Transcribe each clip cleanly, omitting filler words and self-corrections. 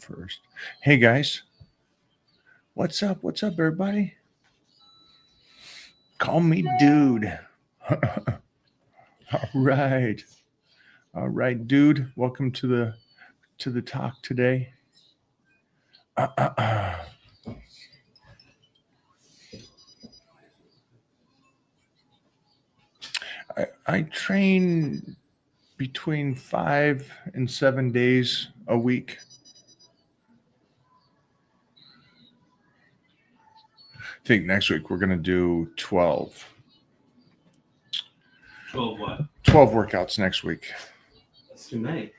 first. Hey guys, what's up? What's up, everybody? Call me dude. All right, dude. Welcome to the talk today. I train between 5 and 7 days a week. I think next week we're going to do 12. 12 what? 12 workouts next week. That's too many.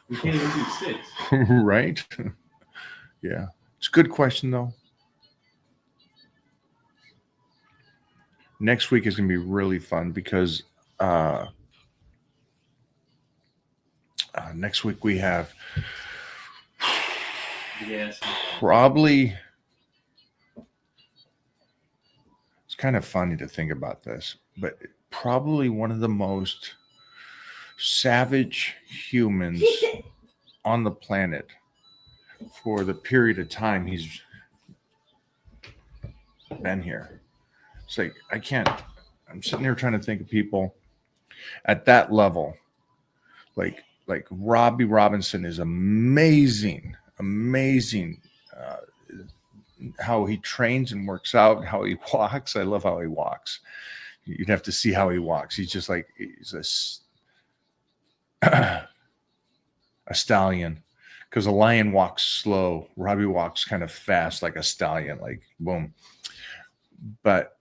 We can't even do 6. Right? Yeah. It's a good question, though. Next week is going to be really fun because next week we have probably, it's kind of funny to think about this, but probably one of the most savage humans on the planet for the period of time he's been here. It's like, I'm sitting here trying to think of people at that level. Like Robbie Robinson is amazing how he trains and works out, how he walks. I love how he walks. You'd have to see how he walks. He's just like, he's a stallion, because a lion walks slow. Robbie walks kind of fast, like a stallion, like boom. But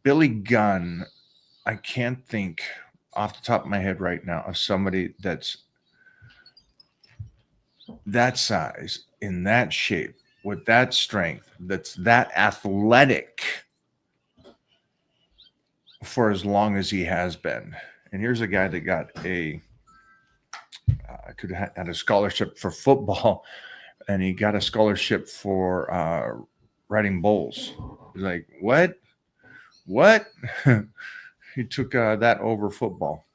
Billy Gunn, I can't think off the top of my head right now of somebody that's that size, in that shape, with that strength, that's that athletic for as long as he has been. And here's a guy that got could have had a scholarship for football, and he got a scholarship for riding bulls. He's like, what? He took that over football.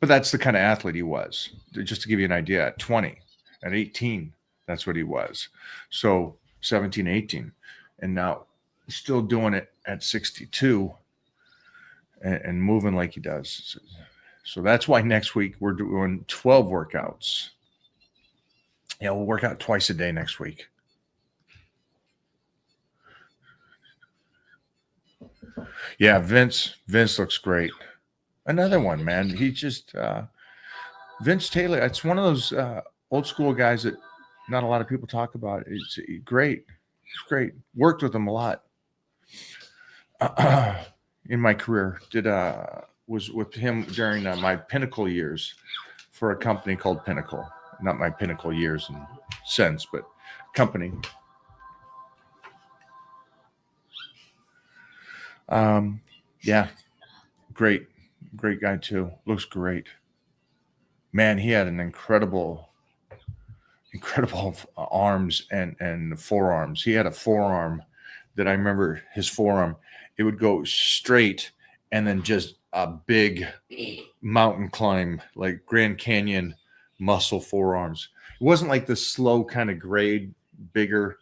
But that's the kind of athlete he was. Just to give you an idea, at 20, at 18, that's what he was. So 17, 18. And now still doing it at 62 and moving like he does. So that's why next week we're doing 12 workouts. Yeah, we'll work out twice a day next week. Yeah, Vince looks great. Another one, man. He just Vince Taylor. It's one of those old school guys that not a lot of people talk about. It's great. He's great. Worked with him a lot in my career. Was with him during my Pinnacle years for a company called Pinnacle. Not my Pinnacle years in sense, but company. Yeah, great guy too. Looks great. Man, he had an incredible arms and forearms. He had a forearm that I remember, his forearm, it would go straight and then just a big mountain climb, like Grand Canyon muscle forearms. It wasn't like the slow kind of grade, bigger.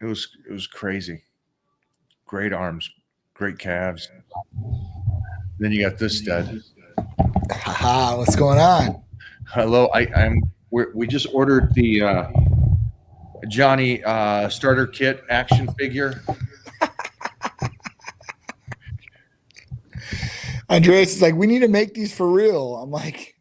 It was crazy. Great arms, great calves. Then you got this stud. Haha, what's going on? Hello, we just ordered the Johnny starter kit action figure. Andreas is like, we need to make these for real. I'm like,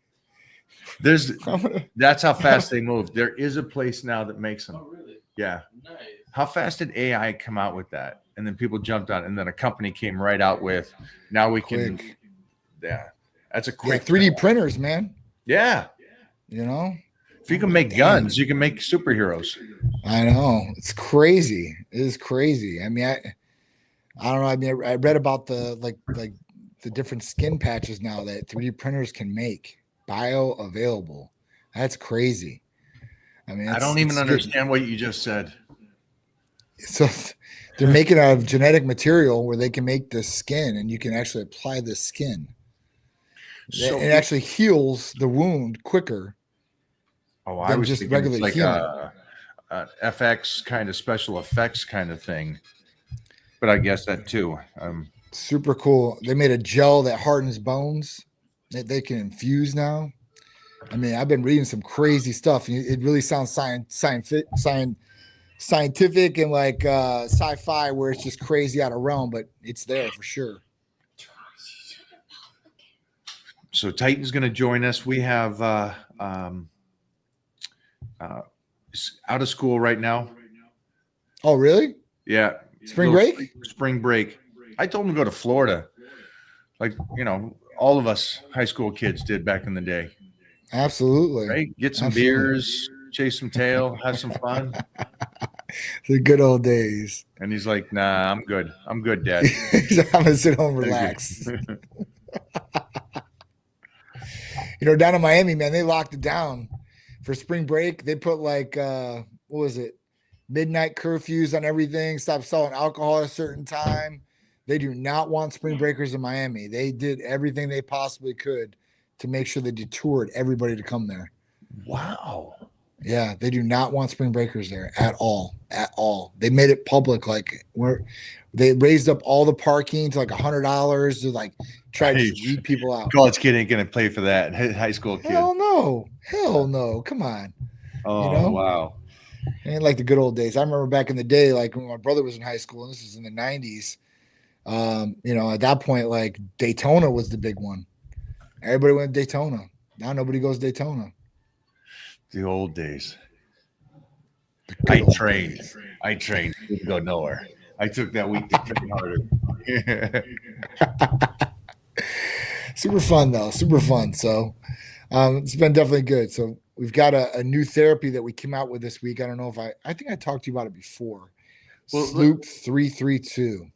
that's how fast they move. There is a place now that makes them. Oh, really? Yeah. Nice. How fast did AI come out with that? And then people jumped on it, and then a company came right out with, now we can. Quick. Yeah. That's a quick. 3D printers, man. Yeah. You know? If you can make guns, you can make superheroes. I know. It's crazy. It is crazy. I mean, I don't know. I mean, I read about the like the different skin patches now that 3D printers can make bioavailable. That's crazy. I mean, I don't even understand what you just said. So they're making out of genetic material where they can make the skin, and you can actually apply the skin. So it actually heals the wound quicker. Oh, I than was just thinking regular it's like healing. a FX kind of special effects kind of thing, but I guess that too. Super cool. They made a gel that hardens bones that they can infuse now. I mean, I've been reading some crazy stuff. It really sounds scientific and like sci-fi, where it's just crazy out of realm, but it's there for sure. So Titan's going to join us. We have uh, out of school right now. Oh, really? Yeah, Spring little break? spring break. I told him to go to Florida, like all of us high school kids did back in the day. Absolutely. Right? Get some Absolutely. beers, chase some tail, have some fun. The good old days. And he's like, "Nah, I'm good. I'm good, Dad." I'm gonna sit home, relax. Down in Miami, man, they locked it down for spring break. They put like what was it? Midnight curfews on everything, stop selling alcohol at a certain time. They do not want spring breakers in Miami. They did everything they possibly could to make sure they detoured everybody to come there. Wow. Yeah, they do not want spring breakers there at all. At all. They made it public, like they raised up all the parking to like $100 to like try to just weed people out. College kid ain't gonna pay for that. High school kid. Hell no. Hell no. Come on. Oh wow. And like the good old days. I remember back in the day, like when my brother was in high school, and this was in the 90s. At that point, like Daytona was the big one. Everybody went to Daytona. Now nobody goes to Daytona. The old days. The I good old trained. days. I trained. Didn't go nowhere. I took that week to train harder. Super fun though. Super fun. So it's been definitely good. So we've got a new therapy that we came out with this week. I don't know if I think I talked to you about it before. Well, Sloop 332.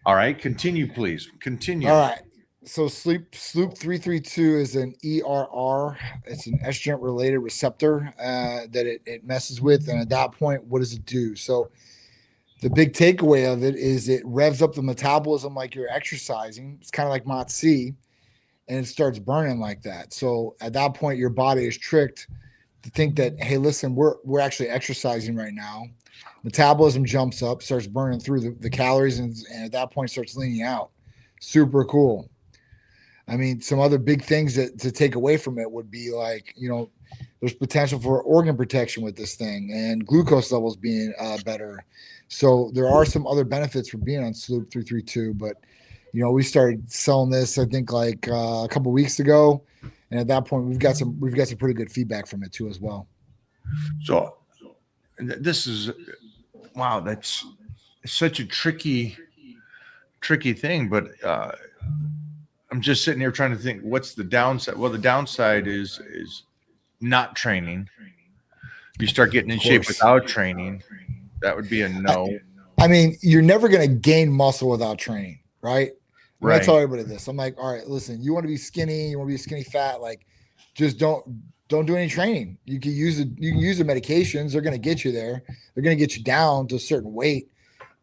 All right, continue, please. Continue. All right. So Sloop 332 is an ERR. It's an estrogen related receptor that it messes with. And at that point, what does it do? So the big takeaway of it is it revs up the metabolism like you're exercising. It's kind of like Mot C, and it starts burning like that. So at that point, your body is tricked to think that, hey, listen, we're actually exercising right now. Metabolism jumps up, starts burning through the calories, and at that point starts leaning out. Super cool. I mean, some other big things to take away from it would be like, there's potential for organ protection with this thing and glucose levels being better. So there are some other benefits for being on Sloop 332, but we started selling this, I think, like a couple of weeks ago, and at that point, we've got some pretty good feedback from it too as well. So this is wow. That's such a tricky thing, but I'm just sitting here trying to think what's the downside. Well, the downside is not training. You start getting in shape without training. That would be a no. I mean, you're never going to gain muscle without training, right? Right. I tell everybody this. I'm like, all right, listen, you want to be skinny, you want to be skinny fat, like just don't do any training. You can use the medications. They're going to get you there. They're going to get you down to a certain weight,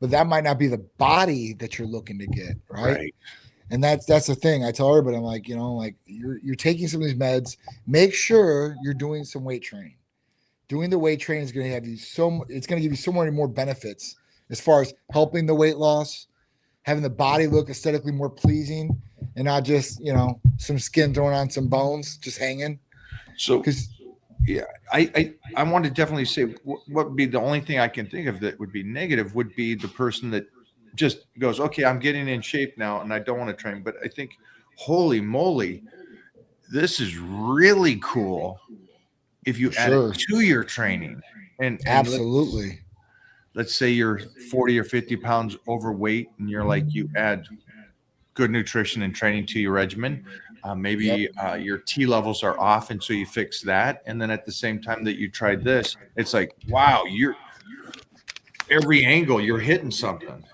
but that might not be the body that you're looking to get, right? And that's the thing. I tell everybody, I'm like, you're taking some of these meds. Make sure you're doing some weight training. Doing the weight training is going to have you it's going to give you so many more benefits as far as helping the weight loss, having the body look aesthetically more pleasing, and not just some skin thrown on some bones just hanging. So because yeah, I want to definitely say what would be the only thing I can think of that would be negative would be the person that just goes, okay, I'm getting in shape now and I don't want to train. But I think, holy moly, this is really cool if you add it to your training. And absolutely. Let's say you're 40 or 50 pounds overweight and you're like, you add good nutrition and training to your regimen. Maybe your T levels are off, and so you fix that. And then at the same time that you tried this, it's like, wow, you're every angle you're hitting something.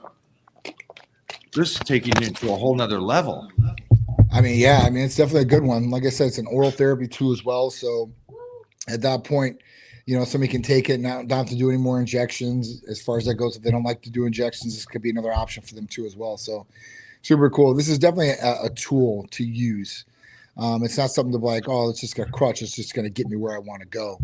This is taking you to a whole nother level. I mean, it's definitely a good one. Like I said, it's an oral therapy too as well. So at that point, somebody can take it and not have to do any more injections. As far as that goes, if they don't like to do injections, this could be another option for them too as well. So super cool. This is definitely a tool to use. It's not something to be like, oh, it's just gonna crutch. It's just gonna get me where I want to go.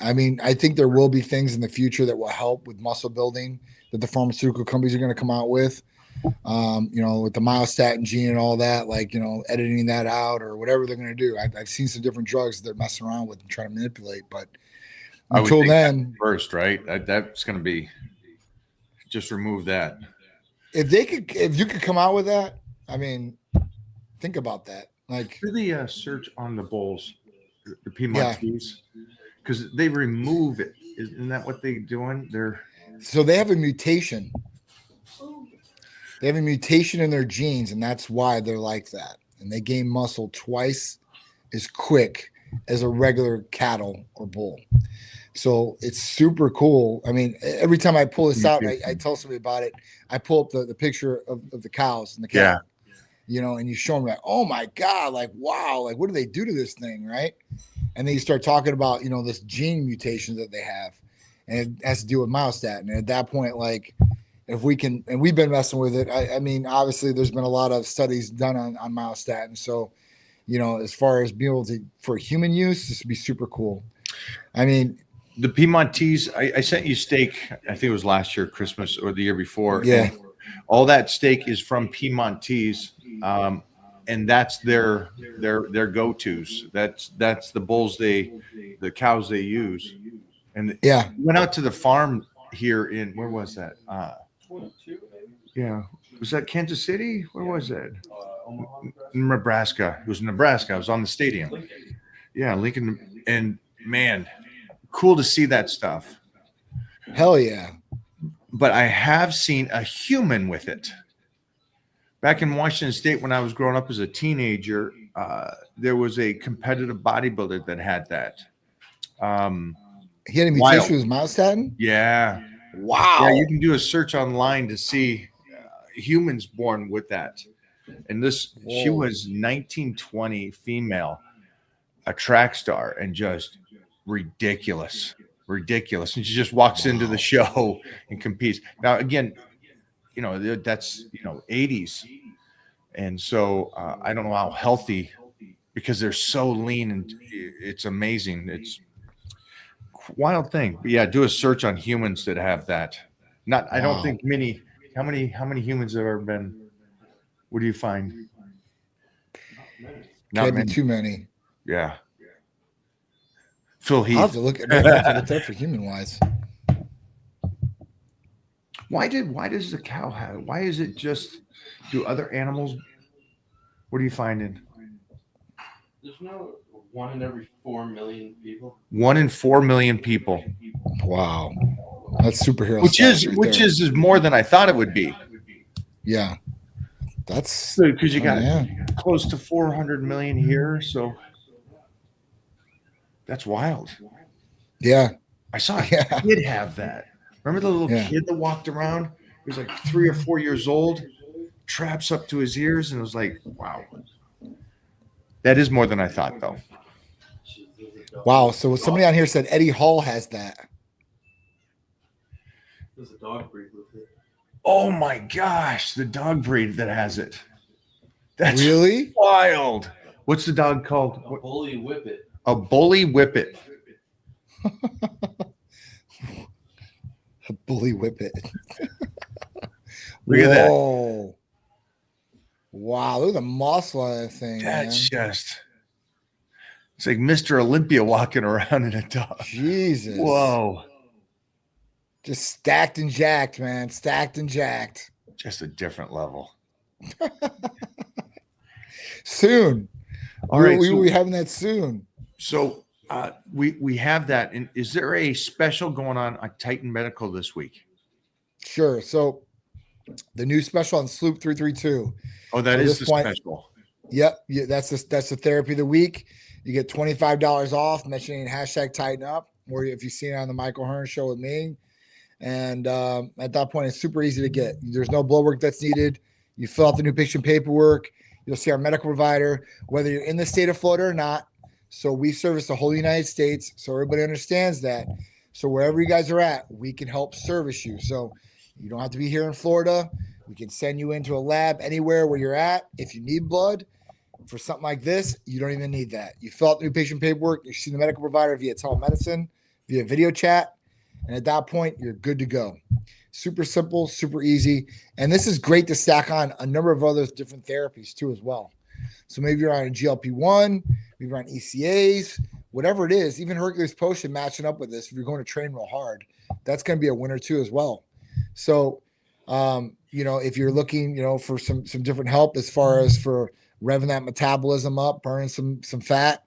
I mean, I think there will be things in the future that will help with muscle building that the pharmaceutical companies are going to come out with. With the myostatin gene and all that, like, editing that out or whatever they're going to do. I've seen some different drugs they're messing around with and trying to manipulate, but I would until think then, first, right? That's going to be just remove that. if you could come out with that, I mean, think about that. Like, Do the search on the bulls, the Piedmontese, because they remove it. Isn't that what they're doing? So they have a mutation. They have a mutation in their genes, and that's why they're like that. And they gain muscle twice as quick as a regular cattle or bull. So it's super cool. I mean, every time I pull this out, I tell somebody about it. I pull up the picture of the cows and the cattle, and you show them like, oh my God, like, wow, like, what do they do to this thing, right? And then you start talking about, this gene mutation that they have, and it has to do with myostatin. And at that point, like, if we can, and we've been messing with it. I mean, obviously there's been a lot of studies done on myostatin. So, as far as being able to, for human use, this would be super cool. I mean, the Piedmontese, I sent you steak. I think it was last year, Christmas or the year before. Yeah. And all that steak is from Piedmontese. And that's their go-tos. That's the bulls the cows they use. And went out to the farm here in, where was that? Was that Kansas City? Where was it? Nebraska. It was Nebraska. I was on the stadium. Lincoln. And man, cool to see that stuff. Hell yeah. But I have seen a human with it. Back in Washington State, when I was growing up as a teenager, there was a competitive bodybuilder that had that. He had a mutation with myostatin? Yeah. Wow. Yeah, you can do a search online to see humans born with that. And she was 1920 female, a track star, and just ridiculous. And she just walks into the show and competes. Now, again, that's 80s. And so I don't know how healthy, because they're so lean, and it's amazing. It's wild thing. But yeah, do a search on humans that have that. I don't think many. How many humans have ever been? What do you find? Can't be too many. Yeah. Phil Heath. I'll have to look at that for human wise. Why does the cow have it? Why is it just, do other animals? What are you finding? There's no 1 in every 4 million people. 1 in 4 million people. Wow. That's superhero. Which is more than I thought it would be. Yeah. That's because you got close to 400 million here. So that's wild. Yeah. I saw a kid have that. Remember the little kid that walked around? He was like 3 or 4 years old, traps up to his ears, and it was like, wow. That is more than I thought, though. Wow. So somebody on here said Eddie Hall has that. There's a dog breed with it. Oh my gosh, the dog breed that has it. That's really wild. What's the dog called? A bully whippet. A bully whippet. A bully whippet. Look at that. Wow, look at the muscle on that thing. That's just, it's like Mr. Olympia walking around in a dog. Jesus. Whoa. Just stacked and jacked, man. Stacked and jacked. Just a different level. Soon. All right. We will be having that soon. So we have that. And is there a special going on Titan Medical this week? Sure. So the new special on Sloop 332. Oh, that is the special. Yep. Yeah, that's the therapy of the week. You get $25 off, mentioning #Tighten Up, or if you've seen it on the Michael Hearn show with me. And at that point, it's super easy to get. There's no blood work that's needed. You fill out the new patient paperwork. You'll see our medical provider, whether you're in the state of Florida or not. So we service the whole United States, so everybody understands that. So wherever you guys are at, we can help service you. So you don't have to be here in Florida. We can send you into a lab anywhere where you're at. If you need blood, for something like this, you don't even need that. You fill out the new patient paperwork, you see the medical provider via telemedicine, via video chat, and at that point, you're good to go. Super simple, super easy. And this is great to stack on a number of other different therapies too, as well. So maybe you're on a GLP-1, maybe you're on ECAs, whatever it is, even Hercules Potion matching up with this, if you're going to train real hard, that's going to be a winner too, as well. So, if you're looking, for some different help as far as for revving that metabolism up, burning some fat,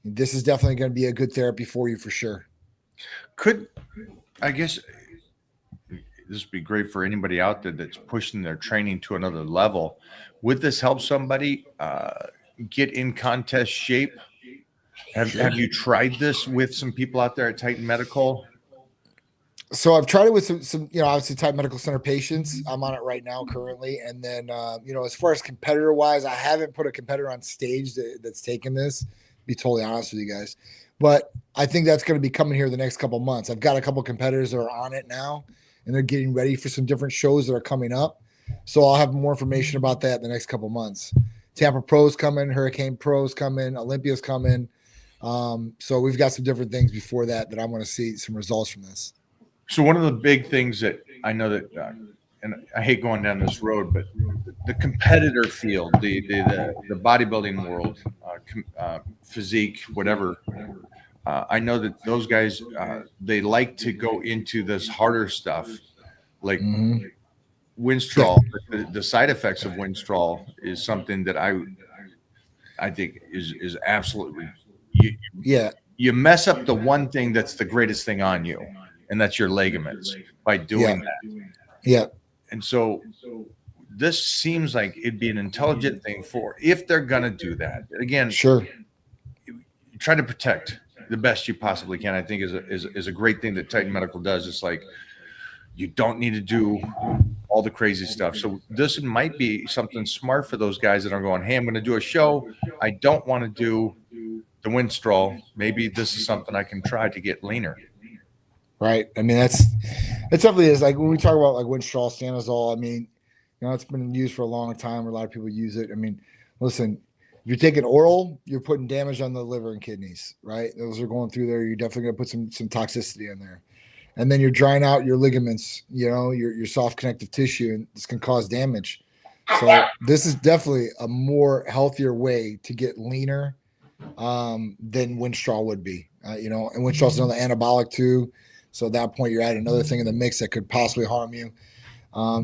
this is definitely going to be a good therapy for you for sure. I guess this would be great for anybody out there that's pushing their training to another level. Would this help somebody get in contest shape? Have you tried this with some people out there at Titan Medical? So I've tried it with some obviously Titan Medical Center patients. I'm on it right now currently. And then, as far as competitor wise, I haven't put a competitor on stage that's taken this, to be totally honest with you guys. But I think that's going to be coming here the next couple months. I've got a couple competitors that are on it now, and they're getting ready for some different shows that are coming up. So I'll have more information about that in the next couple months. Tampa Pro's coming, Hurricane Pro's coming, Olympia's coming. So we've got some different things before that I want to see some results from this. So one of the big things that I know that, and I hate going down this road, but the competitor field, the bodybuilding world, physique, whatever. I know that those guys, they like to go into this harder stuff, like Winstrol. Yeah. The side effects of Winstrol is something that I think is absolutely. You mess up the one thing that's the greatest thing on you, and that's your ligaments by doing that. Yeah. And so this seems like it'd be an intelligent thing for if they're gonna do that. Again, sure. Try to protect the best you possibly can. I think is a great thing that Titan Medical does. It's like you don't need to do all the crazy stuff. So this might be something smart for those guys that are going, hey, I'm going to do a show. I don't want to do the Winstrol. Maybe this is something I can try to get leaner. Right. I mean, it definitely is. Like when we talk about like Winstrol, Stanozol, I mean, it's been used for a long time. A lot of people use it. I mean, listen, if you're taking oral, you're putting damage on the liver and kidneys, right? Those are going through there. You're definitely going to put some toxicity in there. And then you're drying out your ligaments, your soft connective tissue, and this can cause damage. So this is definitely a more healthier way to get leaner than Winstrol would be. And Winstrol is another anabolic too. So at that point, you're adding another thing in the mix that could possibly harm you.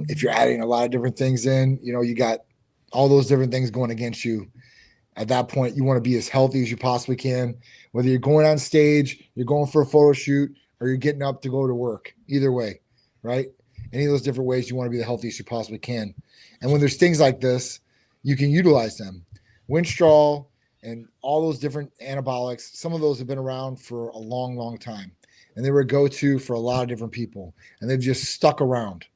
If you're adding a lot of different things in, you got all those different things going against you. At that point, you want to be as healthy as you possibly can. Whether you're going on stage, you're going for a photo shoot, or you're getting up to go to work. Either way, right? Any of those different ways, you want to be the healthiest you possibly can. And when there's things like this, you can utilize them. Winstrol and all those different anabolics, some of those have been around for a long, long time. And they were a go-to for a lot of different people. And they've just stuck around.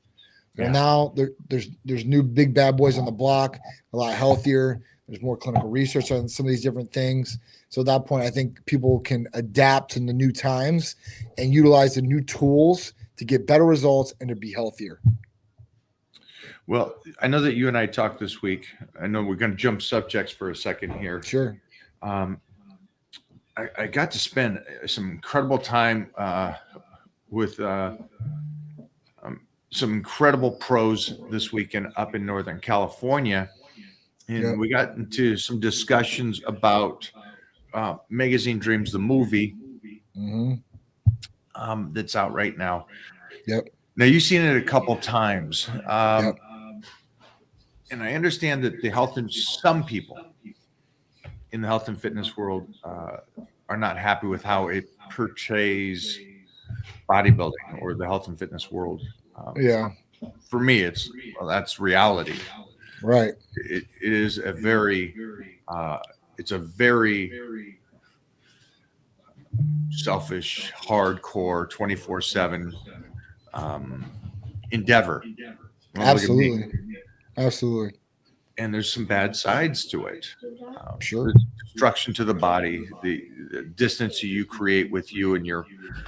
Well, now there's new big bad boys on the block, a lot healthier. There's more clinical research on some of these different things. So at that point, I think people can adapt to the new times and utilize the new tools to get better results and to be healthier. Well, I know that you and I talked this week. I know we're going to jump subjects for a second here. Sure. I got to spend some incredible time with some incredible pros this weekend up in Northern California. And we got into some discussions about Magazine Dreams, the movie that's out right now. Yep. Now, you've seen it a couple times. And I understand that some people in the health and fitness world are not happy with how it portrays bodybuilding or the health and fitness world. For me, that's reality. Right. It is a very selfish, hardcore, 24/7 endeavor. Absolutely. And there's some bad sides to it. Sure. The destruction to the body, the distance you create with you and your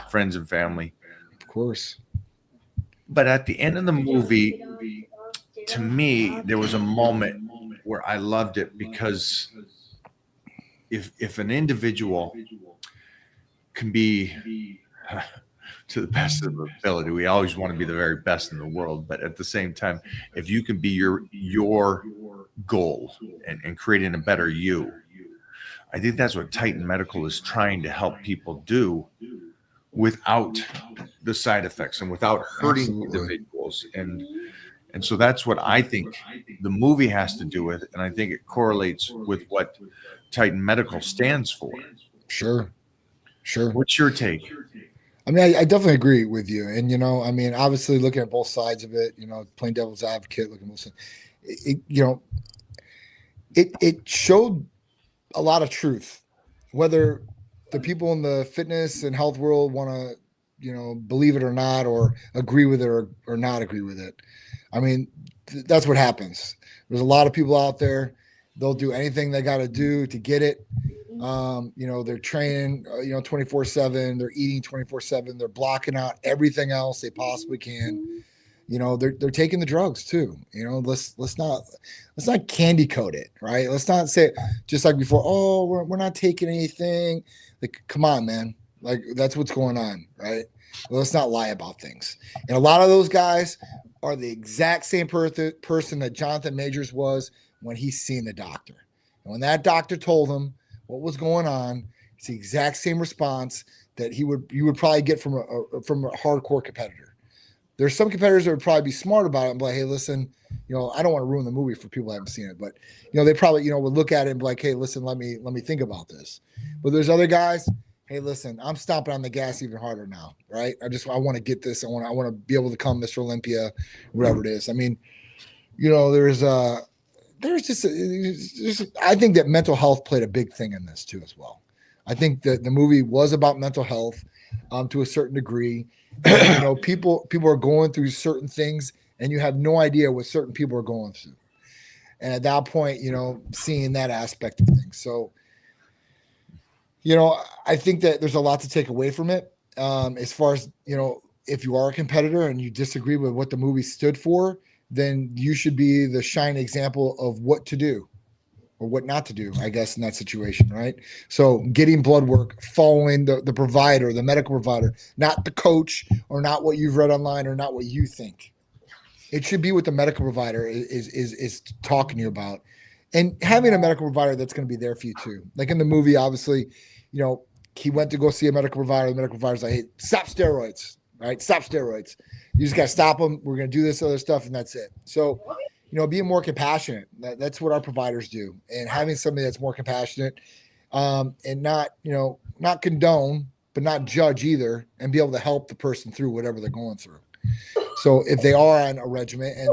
friends and family. Of course. But at the end of the movie, to me, there was a moment where I loved it because if an individual can be to the best of ability, we always want to be the very best in the world, but at the same time, if you can be your goal and creating a better you, I think that's what Titan Medical is trying to help people do without the side effects and without hurting individuals. And so that's what I think the movie has to do with, and I think it correlates with what Titan Medical stands for. Sure. What's your take? I mean, I definitely agree with you. And, I mean, obviously looking at both sides of it, playing devil's advocate, looking at both sides, it showed a lot of truth, whether the people in the fitness and health world want to, believe it or not, or agree with it or not agree with it. I mean, that's what happens. There's a lot of people out there. They'll do anything they got to do to get it. They're training, 24/7, they're eating 24/7, they're blocking out everything else they possibly can. They're taking the drugs too. Let's not candy coat it, right? Let's not say just like before, oh, we're not taking anything. Like, come on, man. Like, that's what's going on, right? Let's not lie about things. And a lot of those guys are the exact same person that Jonathan Majors was when he's seen the doctor. And when that doctor told him what was going on, it's the exact same response that you would probably get from a hardcore competitor. There's some competitors that would probably be smart about it and be like, hey, listen, I don't want to ruin the movie for people that haven't seen it, but they probably, would look at it and be like, hey, listen, let me think about this. But there's other guys, hey, listen, I'm stomping on the gas even harder now, right? I want to get this. I want to be able to come Mr. Olympia, whatever it is. I mean, there's just I think that mental health played a big thing in this too as well. I think that the movie was about mental health to a certain degree. And, people are going through certain things and you have no idea what certain people are going through. And at that point, seeing that aspect of things. So, I think that there's a lot to take away from it. As far as, if you are a competitor and you disagree with what the movie stood for, then you should be the shining example of what to do or what not to do, I guess, in that situation, right? So getting blood work, following the provider, the medical provider, not the coach or not what you've read online or not what you think. It should be what the medical provider is talking to you about. And having a medical provider that's going to be there for you too. Like in the movie, obviously, he went to go see a medical provider. The medical provider's like, hey, stop steroids, right? Stop steroids. You just got to stop them. We're going to do this other stuff, and that's it. So, being more compassionate. That's what our providers do. And having somebody that's more compassionate and not, not condone, but not judge either, and be able to help the person through whatever they're going through. So if they are on a regimen, and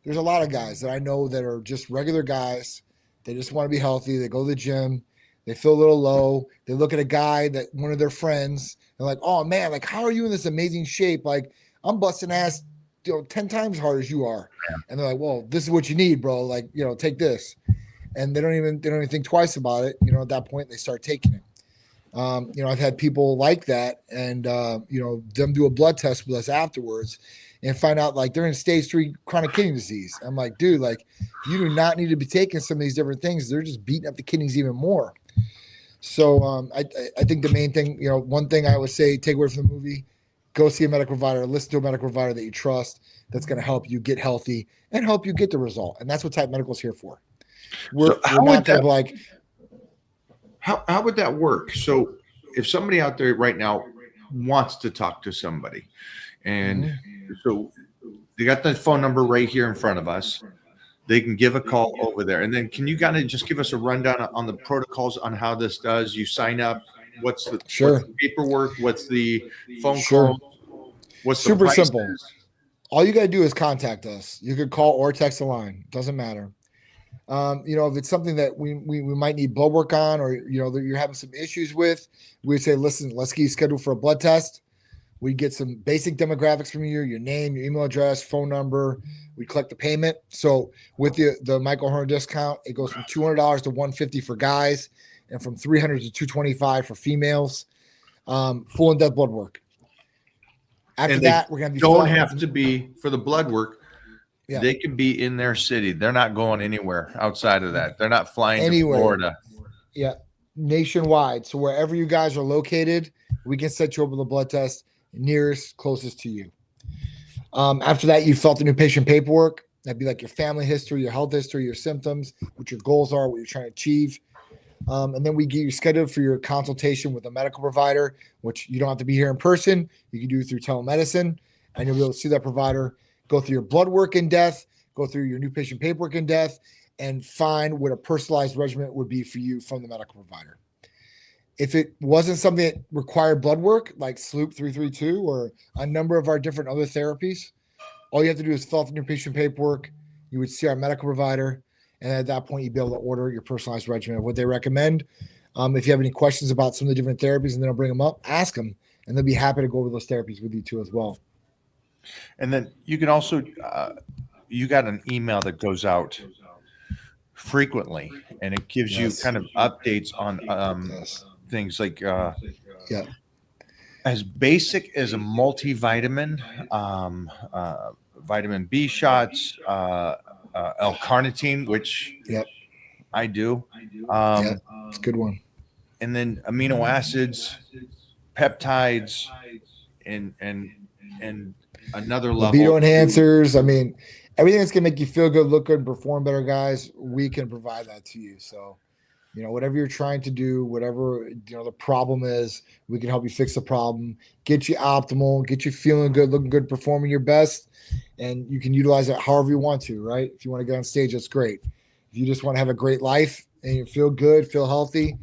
there's a lot of guys that I know that are just regular guys, they just want to be healthy. They go to the gym. They feel a little low. They look at a guy that one of their friends, they're like, oh man, like, how are you in this amazing shape? Like, I'm busting ass, 10 times as hard as you are. And they're like, well, this is what you need, bro. Like, take this. And they don't even think twice about it. At that point they start taking it. I've had people like that and, them do a blood test with us afterwards and find out like they're in stage 3 chronic kidney disease. I'm like, dude, like, you do not need to be taking some of these different things. They're just beating up the kidneys even more. So I think the main thing, one thing I would say, take away from the movie, go see a medical provider, listen to a medical provider that you trust, that's going to help you get healthy and help you get the result. And that's what Titan Medical is here for. We're not going to like. How would that work? So if somebody out there right now wants to talk to somebody, and so they got the phone number right here in front of us, they can give a call over there. And then can you kind of just give us a rundown on the protocols on how this does? You sign up. What's the paperwork? What's the phone call? What's super simple? All you got to do is contact us. You could call or text the line. Doesn't matter. If it's something that we might need blood work on, or that you're having some issues with, we'd say, listen, let's get you scheduled for a blood test. We get some basic demographics from you, your name, your email address, phone number. We collect the payment. So with the Michael Hearn discount, it goes from $200 to $150 for guys, and from $300 to $225 for females. Full in-depth blood work. After that, we're going to be don't have to be for the blood work. Yeah. They could be in their city. They're not going anywhere outside of that. They're not flying Anywhere. to Florida. Yeah, nationwide. So wherever you guys are located, we can set you up with a blood test nearest, closest to you. After that, you felt the new patient paperwork. That'd be like your family history, your health history, your symptoms, what your goals are, what you're trying to achieve. And then we get you scheduled for your consultation with a medical provider, which you don't have to be here in person. You can do through telemedicine, and you'll be able to see that provider, go through your blood work in depth, go through your new patient paperwork in depth, and find what a personalized regimen would be for you from the medical provider. If it wasn't something that required blood work, like Sloop 332 or a number of our different other therapies, all you have to do is fill out the new patient paperwork. You would see our medical provider, and at that point, you'd be able to order your personalized regimen of what they recommend. If you have any questions about some of the different therapies and they don't bring them up, ask them, and they'll be happy to go over those therapies with you too as well. And then you can also, you got an email that goes out frequently, and it gives you kind of updates on things like as basic as a multivitamin, vitamin B shots, L-carnitine, which I do. It's a good one. And then amino acids, peptides, and another level. Libido enhancers. I mean, everything that's gonna make you feel good, look good, and perform better, guys. We can provide that to you. So, whatever you're trying to do, whatever the problem is, we can help you fix the problem, get you optimal, get you feeling good, looking good, performing your best, and you can utilize it however you want to. Right? If you want to get on stage, that's great. If you just want to have a great life and you feel good, feel healthy,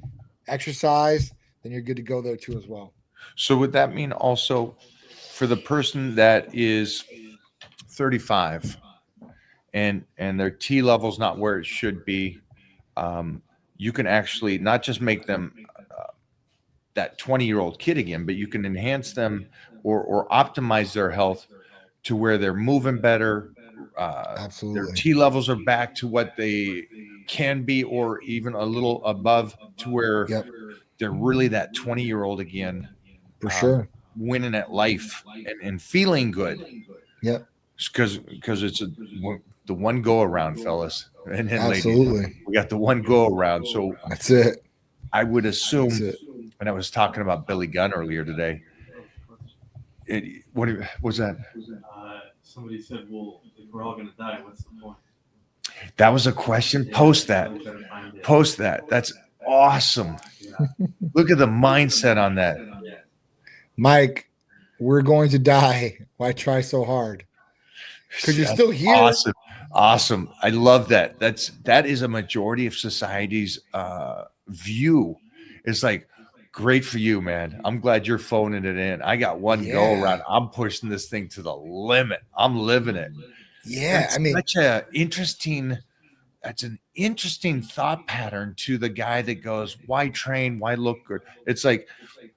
exercise, then you're good to go there too as well. So would that mean also for the person that is 35 and their T level's not where it should be, you can actually not just make them that 20-year-old kid again, but you can enhance them or optimize their health to where they're moving better. Absolutely. Their T levels are back to what they can be, or even a little above, to where they're really that 20-year-old again. For sure. Winning at life and feeling good. Yep. Because it's the one go around, fellas. And then absolutely. Ladies, we got the one go around. So that's it. I would assume, and I was talking about Billy Gunn earlier today. What was that? Somebody said, well, if we're all going to die, what's the point? That was a question. Post that. That's awesome. Look at the mindset on that. Mike, we're going to die. Why try so hard? Because you're still here. Awesome. I love that. That is a majority of society's view. It's like, great for you, man. I'm glad you're phoning it in. I got one go around. I'm pushing this thing to the limit. I'm living it. Yeah. That's an interesting thought pattern to the guy that goes, why train? Why look good? It's like,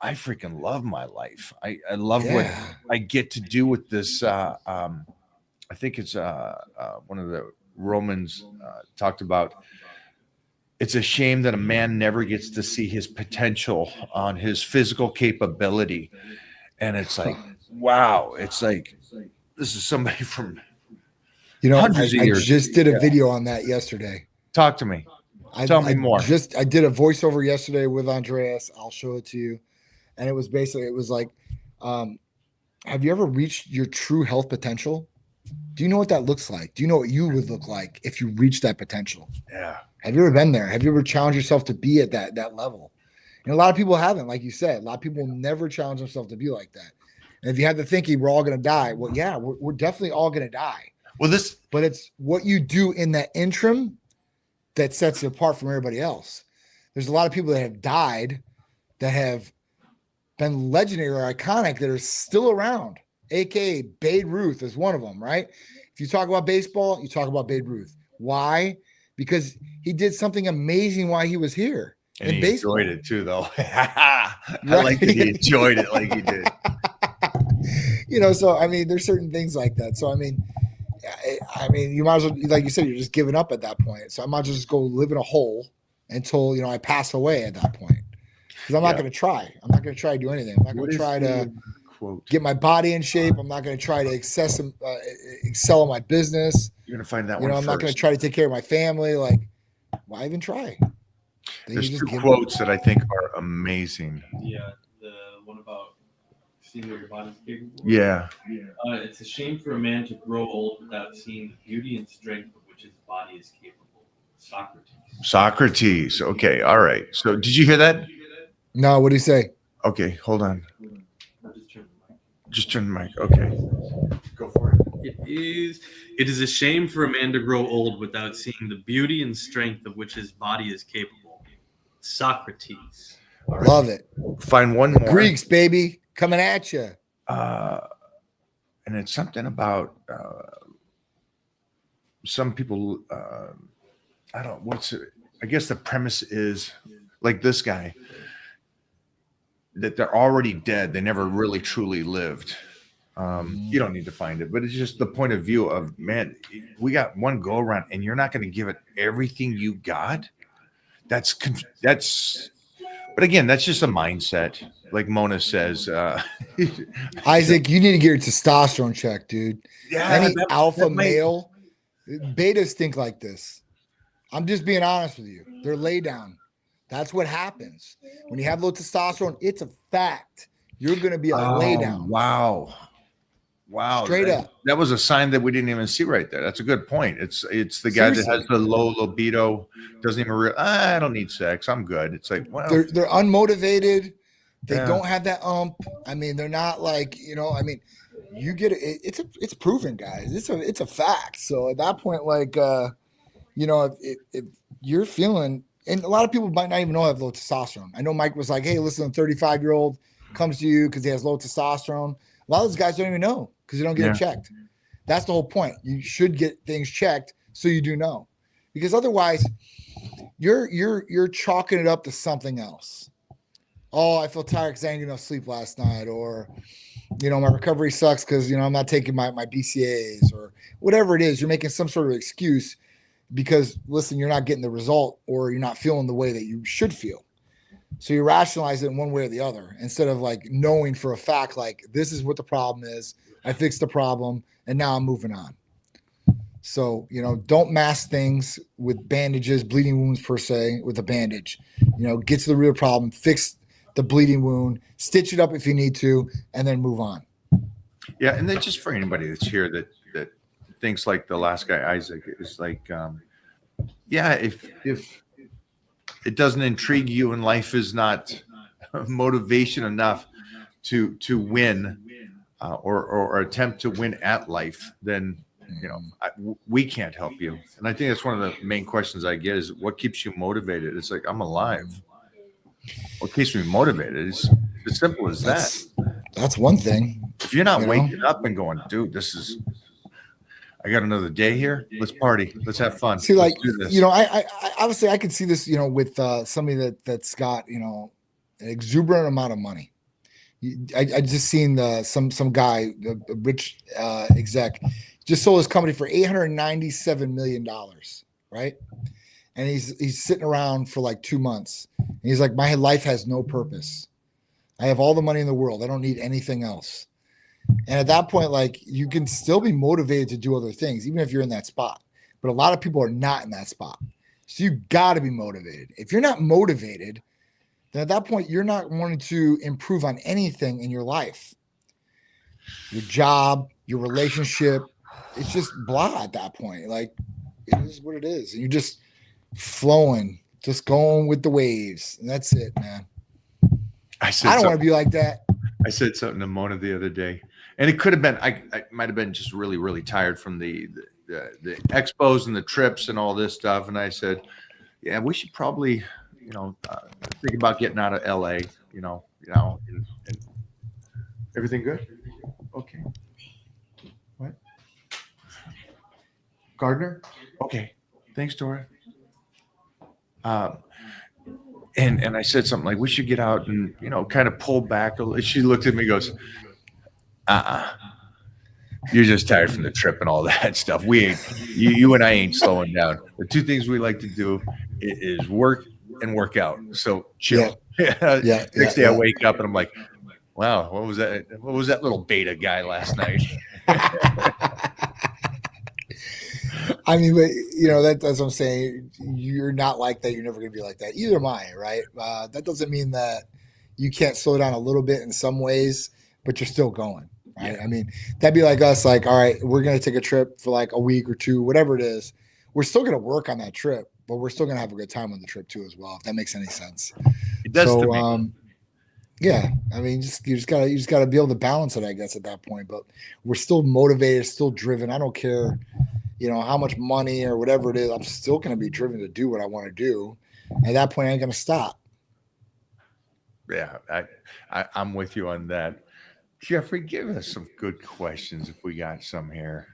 I freaking love my life. I love what I get to do with this. I think it's one of the Romans talked about. It's a shame that a man never gets to see his potential on his physical capability. And it's like, wow. It's like, this is somebody from hundreds of years. I just did a video on that yesterday. Talk to me. Tell me more. I did a voiceover yesterday with Andreas. I'll show it to you. And it was like, have you ever reached your true health potential? Do you know what that looks like? Do you know what you would look like if you reached that potential? Yeah. Have you ever been there? Have you ever challenged yourself to be at that level? And a lot of people haven't, like you said. A lot of people never challenge themselves to be like that. And if you have the thinking we're all going to die, well, yeah, we're definitely all going to die. But it's what you do in that interim that sets it apart from everybody else. There's a lot of people that have died that have been legendary or iconic that are still around. AKA Babe Ruth is one of them, right? If you talk about baseball, you talk about Babe Ruth. Why? Because he did something amazing while he was here. And he enjoyed it too, though. I like that he enjoyed it like he did. So I mean, there's certain things like that. So I mean, you might as well, like you said, you're just giving up at that point. So I might just go live in a hole until I pass away at that point. Because I'm not going to try. I'm not going to try to do anything. I'm not going to try to get my body in shape. I'm not going to try to excel in my business. You're gonna find that You one know, I'm not going to first. try to take care of my family. Like, why even try? Then There's you two just give quotes that I think are amazing. Yeah, the one about seeing what your body's capable of. Yeah. It's a shame for a man to grow old without seeing the beauty and strength of which his body is capable. Socrates. Socrates. Okay. All right. So did you hear that? No, what do you say? Okay. Hold on. I'll just turn the mic. Just turn the mic. Okay. Go for it. It is a shame for a man to grow old without seeing the beauty and strength of which his body is capable. Socrates. Love it. Find one more. Greeks, baby, coming at you. And it's something about some people. I don't. What's it? I guess the premise is like this guy that they're already dead. They never really truly lived. You don't need to find it, but it's just the point of view of, man, we got one go around and you're not going to give it everything you got. That's, but again, that's just a mindset. Like Mona says, Isaac, you need to get your testosterone checked, dude. yeah, Any that- alpha that might- male, betas think like this. I'm just being honest with you. They're lay down. That's what happens. When you have low testosterone, it's a fact. You're going to be a lay down. Wow. Straight up. That was a sign that we didn't even see right there. That's a good point. It's the guy that has Seriously. the low libido, doesn't even I don't need sex. I'm good. It's like, well, They're unmotivated. They Yeah. don't have that I mean, they're not like, you get it. It's proven, guys. It's a fact. So at that point, like, if you're feeling, and a lot of people might not even know I have low testosterone. I know Mike was like, hey, listen, a 35-year-old comes to you because he has low testosterone. A lot of those guys don't even know because they don't get it checked. That's the whole point. You should get things checked so you do know, because otherwise you're chalking it up to something else. Oh, I feel tired because I didn't get enough sleep last night, or my recovery sucks because I'm not taking my BCAAs, or whatever it is. You're making some sort of excuse because, listen, you're not getting the result, or you're not feeling the way that you should feel. So you rationalize it in one way or the other, instead of like knowing for a fact, like, this is what the problem is. I fixed the problem and now I'm moving on. So, don't mask things with bandages, bleeding wounds per se, with a bandage. Get to the real problem, fix the bleeding wound, stitch it up if you need to, and then move on. Yeah, and then just for anybody that's here that thinks like the last guy, Isaac, is like, if it doesn't intrigue you and life is not motivation enough to win or attempt to win at life, then we can't help you. And I think that's one of the main questions I get is, what keeps you motivated? It's like, I'm alive. What keeps me motivated? It's as simple as that. That's one thing. If you're not waking up and going, dude, I got another day here. Let's party. Let's have fun. See, like, Let's do this. I obviously I could see this, with somebody that's got, an exuberant amount of money. I just seen some guy, a rich exec, just sold his company for $897 million, right? And he's sitting around for like 2 months. And he's like, my life has no purpose. I have all the money in the world. I don't need anything else. And at that point, like, you can still be motivated to do other things, even if you're in that spot. But a lot of people are not in that spot. So you got to be motivated. If you're not motivated, then at that point, you're not wanting to improve on anything in your life. Your job, your relationship, it's just blah at that point. Like, it is what it is. And you're just flowing, just going with the waves. And that's it, man. I don't want to be like that. I said something to Mona the other day, and it could have been, I might have been just really, really tired from the expos and the trips and all this stuff. And I said, yeah, we should probably, think about getting out of LA, and everything good? Okay. What? Gardner? Okay. Thanks, Dora. And I said something like, we should get out and, kind of pull back. She looked at me and goes, you're just tired from the trip and all that stuff. We ain't, you and I ain't slowing down. The two things we like to do is work and work out. So chill. Yeah. Next day I wake up and I'm like, wow, what was that? What was that little beta guy last night? I mean, but, you know, that's what I'm saying. You're not like that. You're never going to be like that. Either am I, right? That doesn't mean that you can't slow down a little bit in some ways, but you're still going, right? Yeah. I mean, that'd be like us, like, all right, we're going to take a trip for like a week or two, whatever it is. We're still going to work on that trip, but we're still going to have a good time on the trip too, as well, if that makes any sense. It does to So, me. yeah, I mean, you just gotta be able to balance it, I guess, at that point. But we're still motivated, still driven. I don't care, you know, how much money or whatever it is. I'm still gonna be driven to do what I want to do. At that point, I ain't gonna stop. Yeah, I'm with you on that. Jeffrey, give us some good questions if we got some here.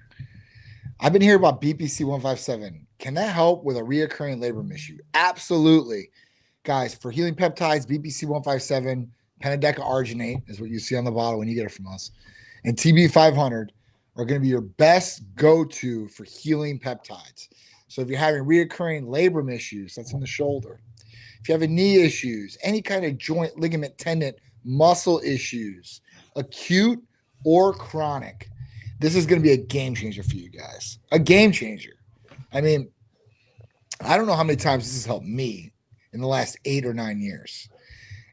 I've been hearing about BPC 157. Can that help with a reoccurring labrum issue? Absolutely, guys. For healing peptides, BPC 157, pentodeca arginate is what you see on the bottle when you get it from us, and TB 500 are going to be your best go-to for healing peptides. So if you're having reoccurring labrum issues, that's in the shoulder. If you have knee issues, any kind of joint, ligament, tendon, muscle issues, acute or chronic, this is going to be a game changer for you guys. A game changer. I mean, I don't know how many times this has helped me in the last 8 or 9 years.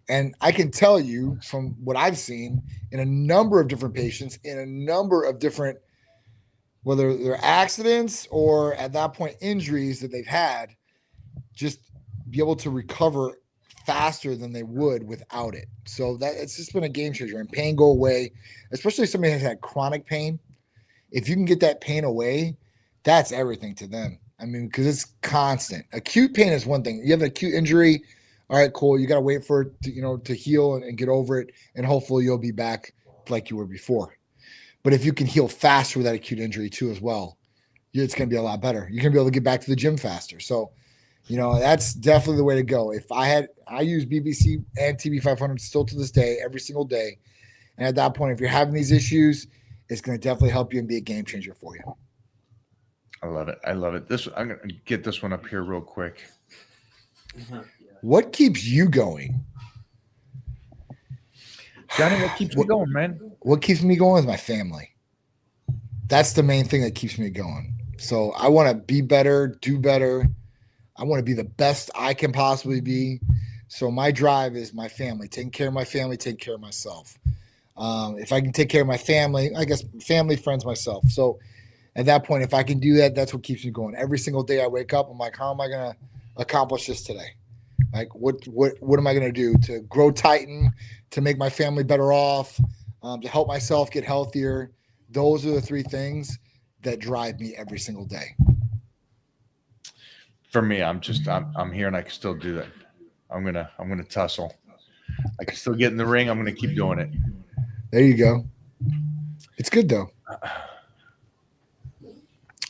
And I can tell you from what I've seen in a number of different patients, in a number of different, whether they're accidents or at that point injuries that they've had, just be able to recover faster than they would without it. So that it's just been a game changer, and pain go away, especially if somebody has had chronic pain. If you can get that pain away, that's everything to them. I mean, because it's constant. Acute pain is one thing. You have an acute injury, all right, cool. You got to wait for it to, you know, to heal and get over it, and hopefully you'll be back like you were before. But if you can heal faster with that acute injury too, as well, it's going to be a lot better. You're going to be able to get back to the gym faster. So, you know, that's definitely the way to go. I use BBC and TB500 still to this day, every single day. And at that point, if you're having these issues, it's going to definitely help you and be a game changer for you. I love it. I love it. I'm gonna get this one up here real quick. What keeps you going? Johnny, what keeps you going, man? What keeps me going is my family. That's the main thing that keeps me going. So I want to be better, do better. I want to be the best I can possibly be. So my drive is my family, taking care of my family, taking care of myself. If I can take care of my family, I guess family, friends, myself. So at that point, if I can do that, that's what keeps me going. Every single day I wake up, I'm like, how am I going to accomplish this today? Like, what am I going to do to grow Titan, to make my family better off, to help myself get healthier? Those are the three things that drive me every single day. For me, I'm here and I can still do that. I'm gonna tussle. I can still get in the ring. I'm gonna keep doing it. There you go. It's good though.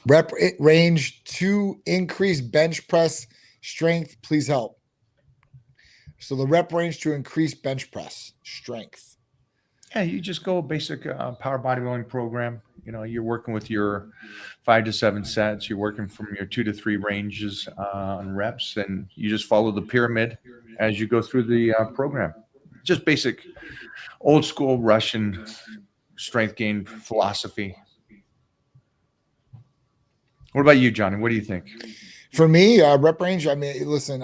Rep range to increase bench press strength. Please help. So the rep range to increase bench press strength. Yeah, you just go basic power bodybuilding program. You know, you're working with your 5 to 7 sets. You're working from your 2 to 3 ranges on reps, and you just follow the pyramid as you go through the program. Just basic, old school Russian strength gain philosophy. What about you, Johnny? What do you think? For me, rep range. I mean, listen,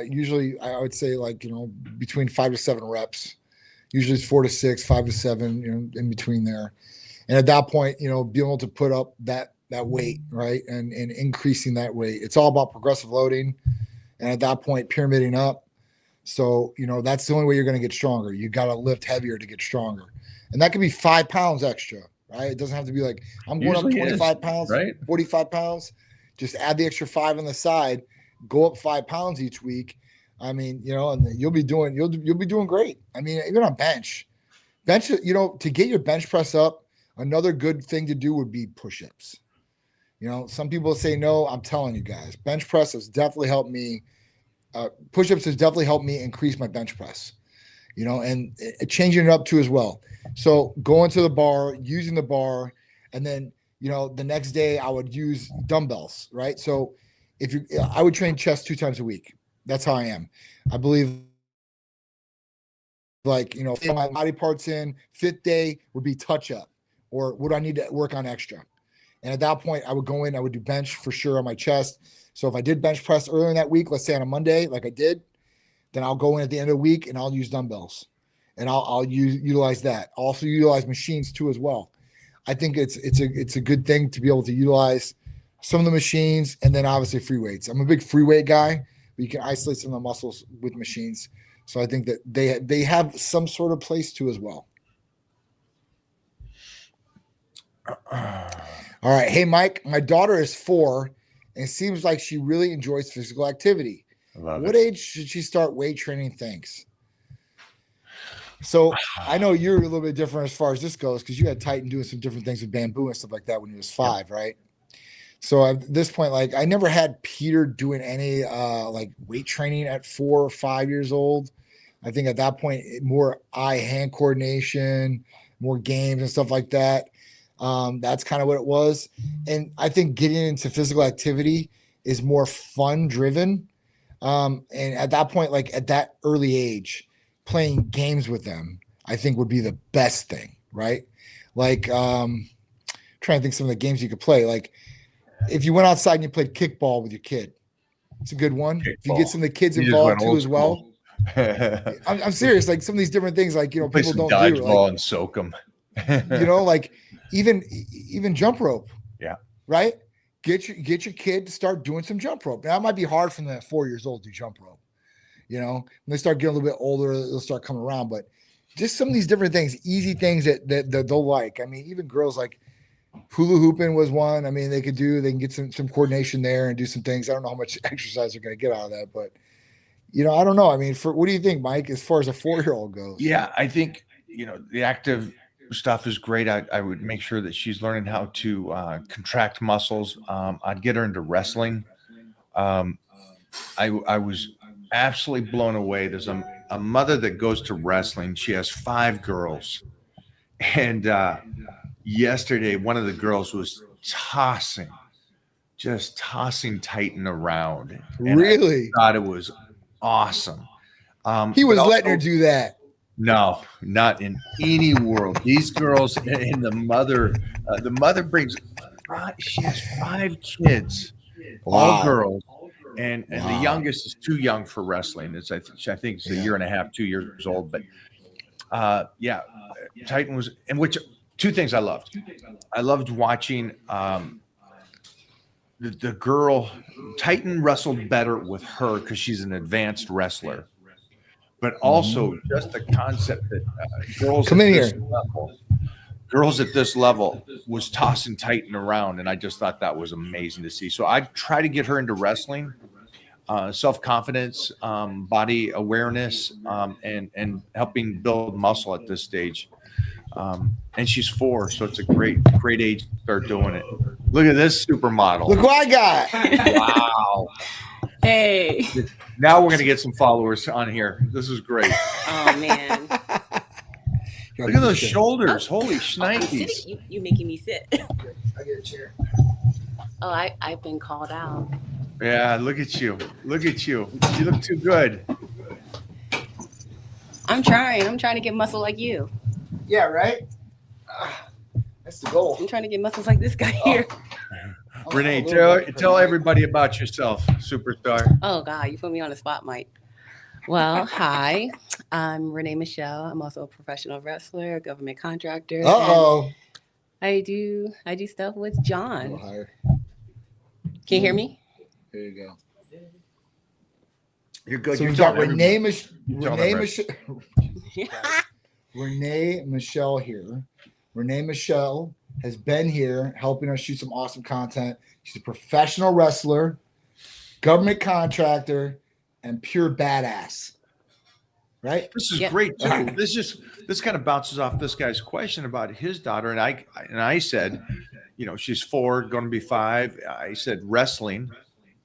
usually I would say like, you know, between 5 to 7 reps. Usually it's 4 to 6, 5 to 7, you know, in between there. And at that point, you know, being able to put up that weight, right, and increasing that weight. It's all about progressive loading, and at that point, pyramiding up. So, you know, that's the only way you're going to get stronger. You got to lift heavier to get stronger, and that could be 5 pounds extra, right? It doesn't have to be like I'm going Usually up 25 pounds, right? 45 pounds. Just add the extra 5 on the side. Go up 5 pounds each week. I mean, you know, and you'll be doing great. I mean, even on bench, you know, to get your bench press up, another good thing to do would be push-ups. You know, some people say no. I'm telling you guys, bench press has definitely helped me. Push-ups has definitely helped me increase my bench press. You know, and changing it up too as well. So going to the bar, using the bar, and then, you know, the next day I would use dumbbells, right? So I would train chest 2 times a week. That's how I am. I believe, like, you know, my body parts in, fit day would be touch up, or would I need to work on extra? And at that point, I would go in, I would do bench for sure on my chest. So if I did bench press earlier in that week, let's say on a Monday, like I did, then I'll go in at the end of the week and I'll use dumbbells and I'll utilize that. Also utilize machines too as well. I think it's a good thing to be able to utilize some of the machines and then obviously free weights. I'm a big free weight guy, but you can isolate some of the muscles with machines. So I think that they have some sort of place too as well. All right. Hey, Mike, my daughter is 4 and it seems like she really enjoys physical activity. What age should she start weight training? Thanks. So I know you're a little bit different as far as this goes because you had Titan doing some different things with bamboo and stuff like that when he was 5, right? So at this point, like I never had Peter doing any like weight training at 4 or 5 years old. I think at that point, more eye-hand coordination, more games and stuff like that. That's kind of what it was. And I think getting into physical activity is more fun driven. And at that point, like at that early age, playing games with them, I think would be the best thing, right? Like trying to think some of the games you could play. Like if you went outside and you played kickball with your kid, it's a good one. If you get some of the kids involved too as well. I'm serious. Like some of these different things, like people don't do. Dodgeball and soak them. Like even jump rope. Yeah. Right. Get your kid to start doing some jump rope. Now it might be hard from the 4 years old to do jump rope. When they start getting a little bit older, they'll start coming around. But just some of these different things, easy things that they'll like. I mean, even girls like hula hooping was one. I mean, they can get some coordination there and do some things. I don't know how much exercise they're going to get out of that, but I don't know. I mean, what do you think, Mike, as far as a 4-year-old goes? Yeah, I think, the active stuff is great. I would make sure that she's learning how to contract muscles. I'd get her into wrestling. I was absolutely blown away. There's a mother that goes to wrestling. She has 5 girls. And yesterday, one of the girls was just tossing Titan around. And really? I thought it was awesome. He was letting her do that. No, not in any world. These girls and the mother brings, she has 5 kids, all girls. And the youngest is too young for wrestling. I think it's a year and a half, 2 years old. But Titan was, and which 2 things I loved. I loved watching the girl. Titan wrestled better with her because she's an advanced wrestler. But also just the concept that girls at this level was tossing Titan around, and I just thought that was amazing to see. So I try to get her into wrestling, self-confidence, body awareness, and helping build muscle at this stage. And she's 4, so it's a great age to start doing it. Look at this supermodel. Look what I got. Wow. Hey. Now we're going to get some followers on here. This is great. Oh, man. Look at those shoulders. Holy shnikes. You making me sit. I get a chair. Oh, I've been called out. Yeah, look at you. Look at you. You look too good. I'm trying to get muscle like you. Yeah, right? That's the goal. I'm trying to get muscles like this guy here. Renee, tell everybody about yourself, superstar. Oh, God, you put me on the spot, Mike. Well, hi. I'm Renee Michelle. I'm also a professional wrestler, a government contractor. Uh-oh. I do stuff with John. Can you hear me? There you go. You're good. So we got Renee Michelle here. Renee Michelle has been here helping us shoot some awesome content. She's a professional wrestler, government contractor, and pure badass. Right? This is great too. This kind of bounces off this guy's question about his daughter, and I said, she's 4, going to be 5. I said wrestling,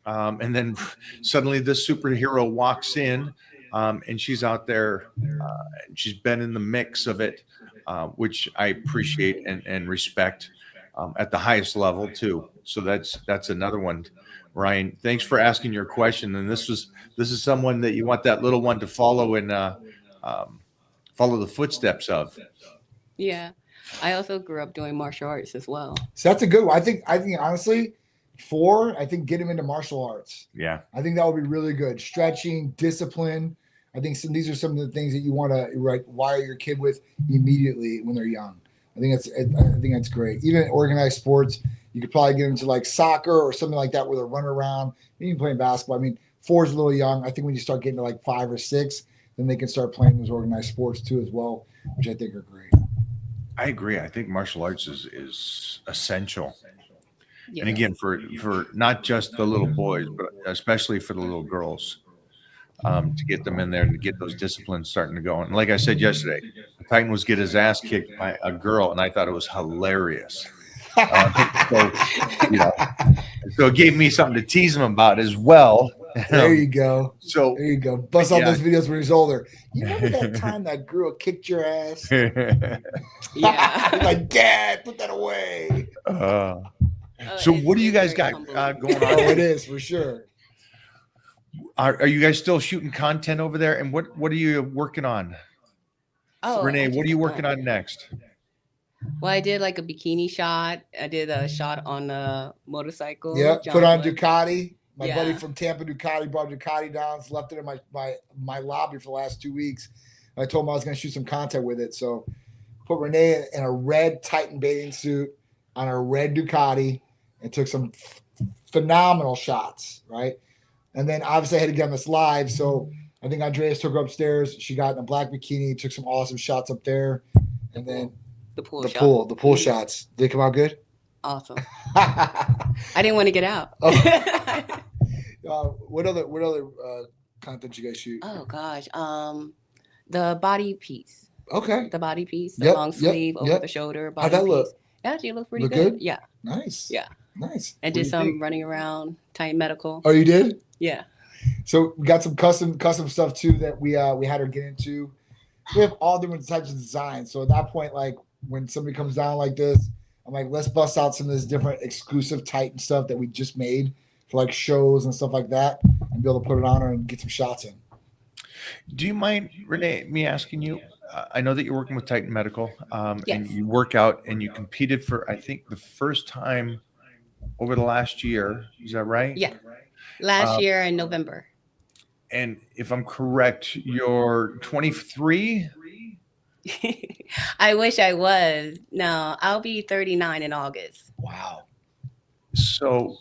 and then suddenly this superhero walks in, and she's out there. She's been in the mix of it, which I appreciate and respect at the highest level too. So that's another one. Ryan, thanks for asking your question. And this is someone that you want that little one to follow and follow the footsteps of. Yeah. I also grew up doing martial arts as well. So that's a good one. I think honestly, 4. I think get him into martial arts. Yeah. I think that would be really good. Stretching, discipline. I think these are some of the things that you want to wire your kid with immediately when they're young. I think that's great. Even organized sports, you could probably get into like soccer or something like that where they're running around. Even playing basketball. I mean, 4 is a little young. I think when you start getting to like 5 or 6, then they can start playing those organized sports too as well, which I think are great. I agree. I think martial arts is essential. Yeah. And again, for not just the little boys, but especially for the little girls, to get them in there and to get those disciplines starting to go. And like I said yesterday, the Titan was get his ass kicked by a girl, and I thought it was hilarious. So, you know, so it gave me something to tease him about as well. There you go. So There you go. Bust out yeah. those videos when he's older. You remember that time that girl kicked your ass? Yeah. Like, Dad, put that away. So what do you guys very got humbling. going Oh, it on? is for sure. Are you guys still shooting content over there? And what are you working on? Oh, Renee, I what are just you got working done. on next? Well, I did like a bikini shot. I did a shot on a motorcycle. Yeah, John put on Wood. Ducati. My buddy Yeah. from Tampa, Ducati, brought Ducati down, left it in my lobby for the last 2 weeks. I told him I was going to shoot some content with it. So put Renee in a red Titan bathing suit on a red Ducati and took some phenomenal shots, right? And then obviously I had to get on this live. So I think Andreas took her upstairs. She got in a black bikini, took some awesome shots up there. And then The pool the shot. pool shots. Did they come out good? Awesome. I didn't want to get out. What other content you guys shoot? Oh gosh. The body piece. Okay. The body piece. The Yep, long yep, sleeve over yep. the shoulder. How'd Body that piece. look? It actually looked pretty Look good. good? Yeah. Nice. Yeah. Nice. And What do did you some think? running around, Titan Medical. Oh, you did? Yeah. So we got some custom stuff too that we had her get into. We have all different types of designs. So at that point, like when somebody comes down like this, I'm like, let's bust out some of this different exclusive Titan stuff that we just made for like shows and stuff like that, and be able to put it on her and get some shots in. Do you mind, Renee, me asking you? I know that you're working with Titan Medical, and Yes. you work out and you competed for, I think, the first time over the last year. Is that right? Yeah. Last Um, year in November. And if I'm correct, you're 23. I wish I was. No, I'll be 39 in August. Wow. So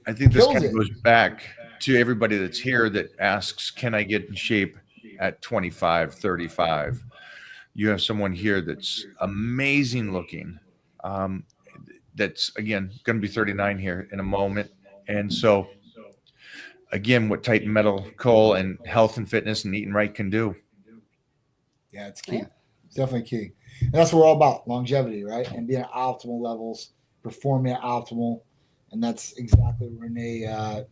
I think this Kills kind of it. goes back to everybody that's here that asks, can I get in shape at 25, 35? You have someone here that's amazing looking. That's, again, going to be 39 here in a moment. And so, again, what Titan Medical and health and fitness and eating right can do. Yeah, it's key. Yeah. It's definitely key. And that's what we're all about, longevity, right? And being at optimal levels, performing at optimal. And that's exactly what Renee,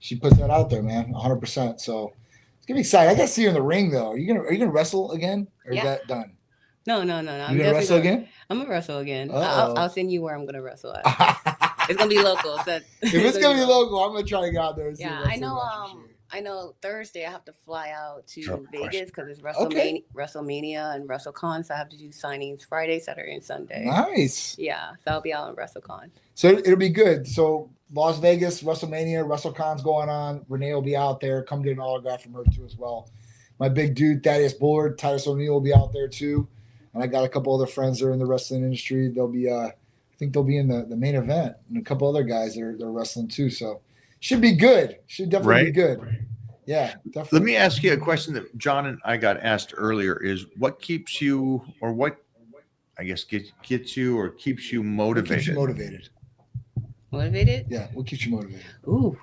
she puts that out there, man, 100%. So it's going to be exciting. I got to see her in the ring, though. Are you gonna wrestle again? Or Yeah. is that done? No. You I'm going to definitely wrestle gonna, again? I'm gonna wrestle again. Uh-oh. I'll send you where I'm gonna wrestle at. If It's gonna be local. So it's going to be local, I'm going to try to get out there and see Yeah, a I know. wrestling match. I know Thursday I have to fly out to Sure, of course. Vegas because it's Okay. WrestleMania and WrestleCon, so I have to do signings Friday, Saturday, and Sunday. Nice. Yeah, so I'll be out on WrestleCon. So it'll be good. So Las Vegas, WrestleMania, WrestleCon's going on. Renee will be out there. Come get an autograph from her too as well. My big dude, Thaddeus Bullard, Titus O'Neil will be out there too. And I got a couple other friends that are in the wrestling industry. They'll be I think they'll be in the main event. And a couple other guys they're wrestling too. So should be good. Should definitely be Right. good. Yeah, definitely. Let me ask you a question that John and I got asked earlier is what keeps you, or what, I guess, gets you or keeps you What motivated? keeps you motivated? Motivated? Yeah, what keeps you motivated? Ooh,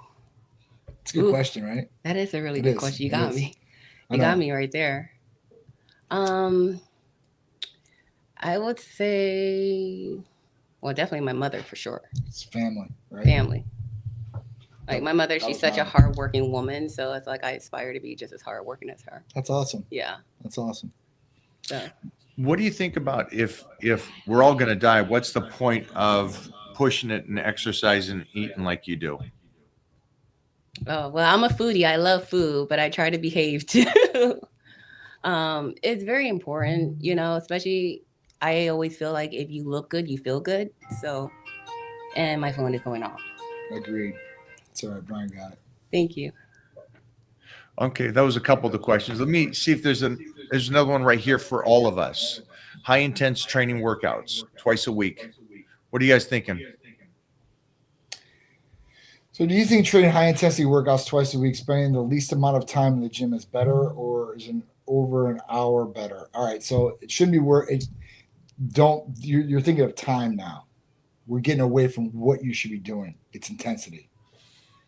It's a good Ooh. question, right? that is a really It good is. question. You It got is. me. I You got know. me right there. I would say, well, definitely my mother for sure. It's family, right? Family. Like my mother, That she's was such a mine. hardworking woman, so it's like I aspire to be just as hardworking as her. That's awesome. Yeah. That's awesome. So What do you think about if we're all going to die? What's the point of pushing it and exercising and eating like you do? oh well, I'm a foodie. I love food, but I try to behave too. It's very important, especially I always feel like if you look good, you feel good. So, and my phone is going off. Agreed. It's all right. Brian got it. Thank you. Okay, that was a couple of the questions. Let me see if there's another one right here for all of us. High intense training workouts twice a week. What are you guys thinking? So, do you think training high intensity workouts twice a week, spending the least amount of time in the gym is better, or is over an hour better? All right. So, it shouldn't be worth it. You're thinking of time now. We're getting away from what you should be doing. It's intensity.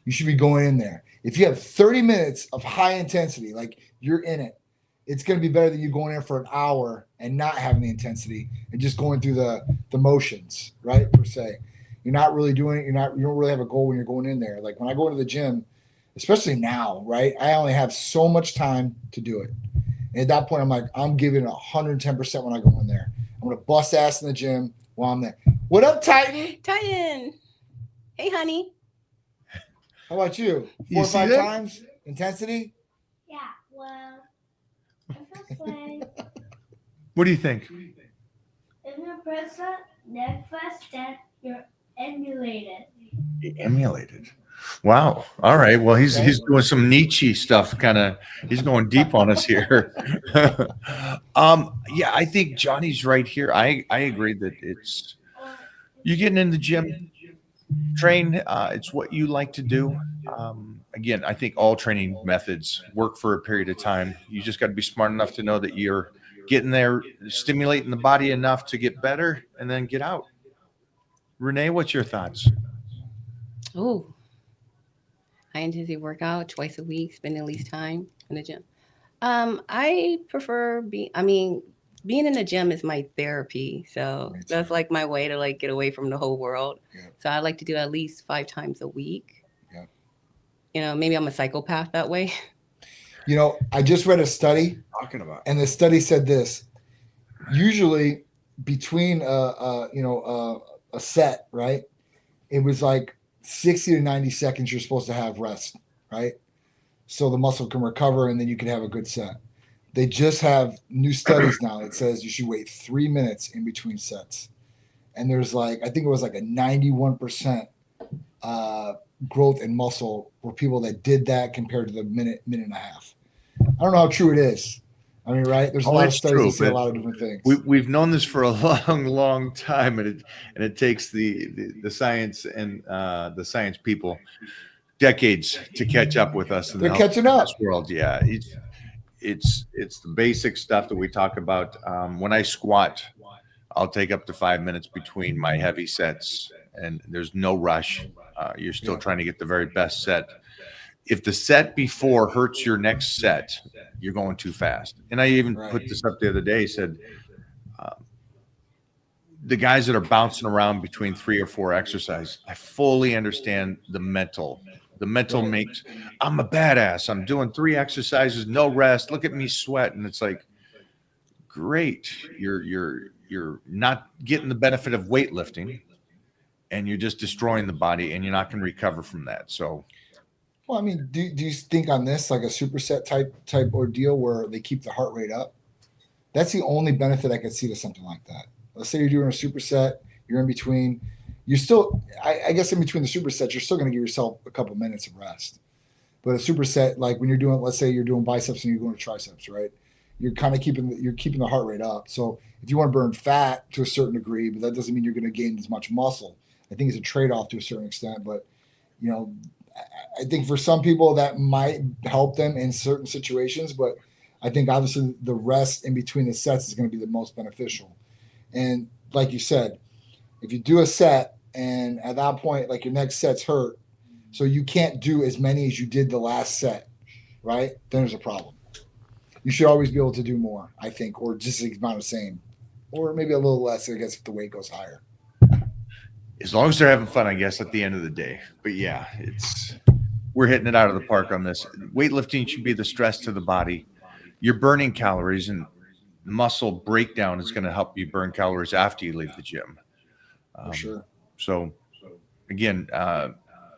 You should be going in there. If you have 30 minutes of high intensity, like you're in it, it's going to be better than you going in for an hour and not having the intensity and just going through the motions, right? Per se. You're not really doing it. You don't really have a goal when you're going in there. Like when I go into the gym, especially now, right? I only have so much time to do it. And at that point, I'm like, I'm giving 110% when I go in there. I'm going to bust ass in the gym while I'm there. What up, Titan? Titan. Hey, honey. How about you? 4 You or see 5 that? times intensity? Yeah, well, the first way, What do you think? if you press the next first step, you're emulated. Emulated. Wow. All right. Well, he's doing some Nietzsche stuff. He's going deep on us here. Yeah, I think Johnny's right here. I agree that it's you getting in the gym, train. It's what you like to do. Again, I think all training methods work for a period of time. You just got to be smart enough to know that you're getting there, stimulating the body enough to get better, and then get out. Renee, what's your thoughts? Oh, high intensity workout twice a week, spend at least time in the gym. I prefer being in the gym is my therapy. So Me too. that's like my way to like get away from the whole world. Yeah. So I like to do at least 5 times a week. Yeah. You know, maybe I'm a psychopath that way. You know, I just read a study, Talking about. and the study said this: usually between a set, right? It was like 60 to 90 seconds you're supposed to have rest, right? So the muscle can recover, and then you can have a good set. They just have new studies now that says you should wait 3 minutes in between sets, and there's I think it was like a 91% growth in muscle for people that did that compared to the minute and a half. I don't know how true it is. I mean, right? There's a lot of it's studies true, that say a but lot of different things. We've known this for a long time, and it takes the science and the science people decades to catch up with us in They're the catching up. this world. Yeah, it's the basic stuff that we talk about. When I squat, I'll take up to 5 minutes between my heavy sets, and there's no rush. You're still trying to get the very best set. If the set before hurts your next set, you're going too fast. And I even put this up the other day, said the guys that are bouncing around between 3 or 4 exercises, I fully understand the mental. The mental makes, I'm a badass. I'm doing 3 exercises, no rest. Look at me sweat. And it's like, great. You're not getting the benefit of weightlifting, and you're just destroying the body, and you're not going to recover from that. So, Well, I mean, do you think on this like a superset type ordeal where they keep the heart rate up? That's the only benefit I could see to something like that. Let's say you're doing a superset, you're in between, you're still, I guess in between the supersets, you're still going to give yourself a couple minutes of rest. But a superset, like when you're doing, let's say you're doing biceps and you're going to triceps, right? You're kind of keeping the heart rate up. So if you want to burn fat to a certain degree, but that doesn't mean you're going to gain as much muscle. I think it's a trade-off to a certain extent, but you know, I think for some people that might help them in certain situations, but I think obviously the rest in between the sets is going to be the most beneficial. And like you said, if you do a set and at that point, like your next set's hurt, so you can't do as many as you did the last set, right? Then there's a problem. You should always be able to do more, I think, or just about the same, or maybe a little less, I guess, if the weight goes higher. as long as they're having fun, I guess, at the end of the day. But yeah, we're hitting it out of the park on this. Weightlifting should be the stress to the body. You're burning calories, and muscle breakdown is going to help you burn calories after you leave the gym. For sure. So again,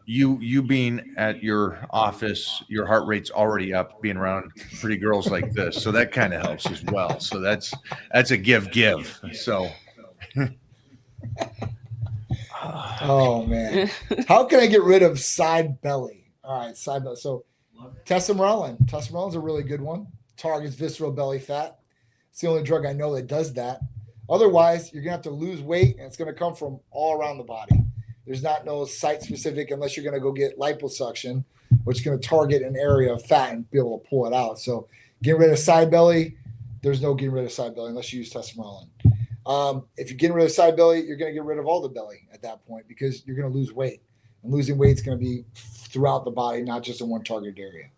you being at your office, your heart rate's already up being around pretty girls like this, so that kind of helps as well. So that's a give. So Oh man, how can I get rid of side belly? All right, side belly. So testosterone. Testosterone's a really good one. Targets visceral belly fat. It's the only drug I know that does that. Otherwise, you're gonna have to lose weight, and it's gonna come from all around the body. There's not no site specific unless you're gonna go get liposuction, which is gonna target an area of fat and be able to pull it out. So getting rid of side belly, there's no getting rid of side belly unless you use testosterone. If you're getting rid of side belly, you're gonna get rid of all the belly at that point because you're gonna lose weight. And losing weight is gonna be throughout the body, not just in one targeted area.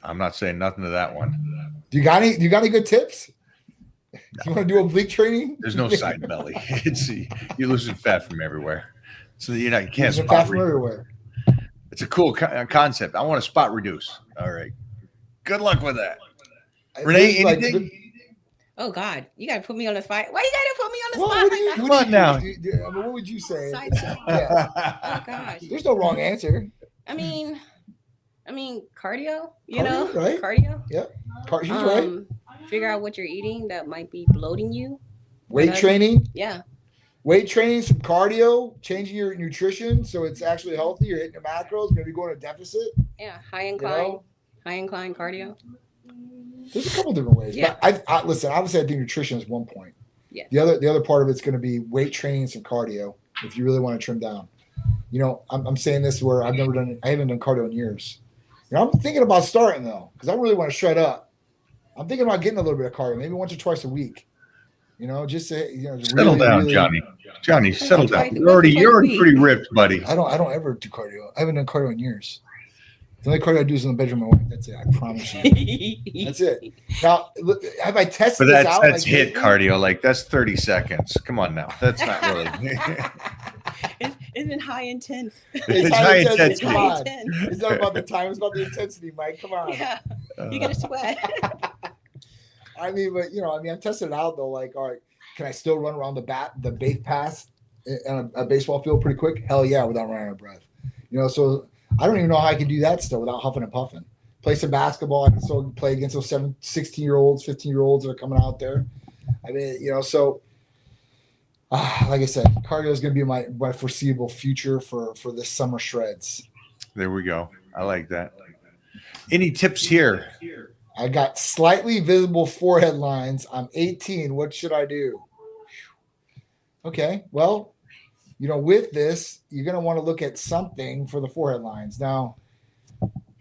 I'm not saying nothing to that one. Do you got any good tips? No. You want to do oblique training? There's no side belly. You're losing fat from everywhere. So you can't losing fat from everywhere. It's a cool concept. I want to spot reduce. All right. Good luck with that. Renee, anything? Oh God, you gotta put me on the spot. Why you gotta put me on the spot? Come on now. What would you say? Yeah. Oh gosh. There's no wrong answer. I mean, cardio. Right? Cardio. Yep. He's right. Figure out what you're eating that might be bloating you. Weight training. Yeah. Weight training, some cardio, changing your nutrition so it's actually healthy. You're hitting your macros. Maybe going to deficit. Yeah. High incline cardio. There's a couple different ways. Yeah. But I listen, obviously I think nutrition is one point. Yeah. The other part of it's going to be weight training and some cardio if you really want to trim down. I'm saying this where I haven't done cardio in years. I'm thinking about starting though, because I really want to shred up. I'm thinking about getting a little bit of cardio, maybe once or twice a week. Just to, settle down, really, Johnny. Johnny, settle down. You're already pretty ripped, buddy. I don't ever do cardio. I haven't done cardio in years. The only cardio I do is in the bedroom. That's it. I promise you. That's it. Now, have I tested this out? That's HIIT cardio. Like that's 30 seconds. Come on now. That's not really. Isn't high intense. It's high intensity. Come on. It's not about the time. It's about the intensity, Mike. Come on. Yeah. You're gonna sweat. I tested it out though. Like, all right, can I still run around the base pass on a baseball field pretty quick? Hell yeah, without running out of breath. So I don't even know how I can do that still without huffing and puffing. Play some basketball. I can still play against those 16-year-olds, 15-year-olds that are coming out there. So like I said, cardio is going to be my foreseeable future for this summer shreds. There we go. I like that. Any tips here? I got slightly visible forehead lines. I'm 18. What should I do? Okay. Well, with this, you're going to want to look at something for the forehead lines. Now,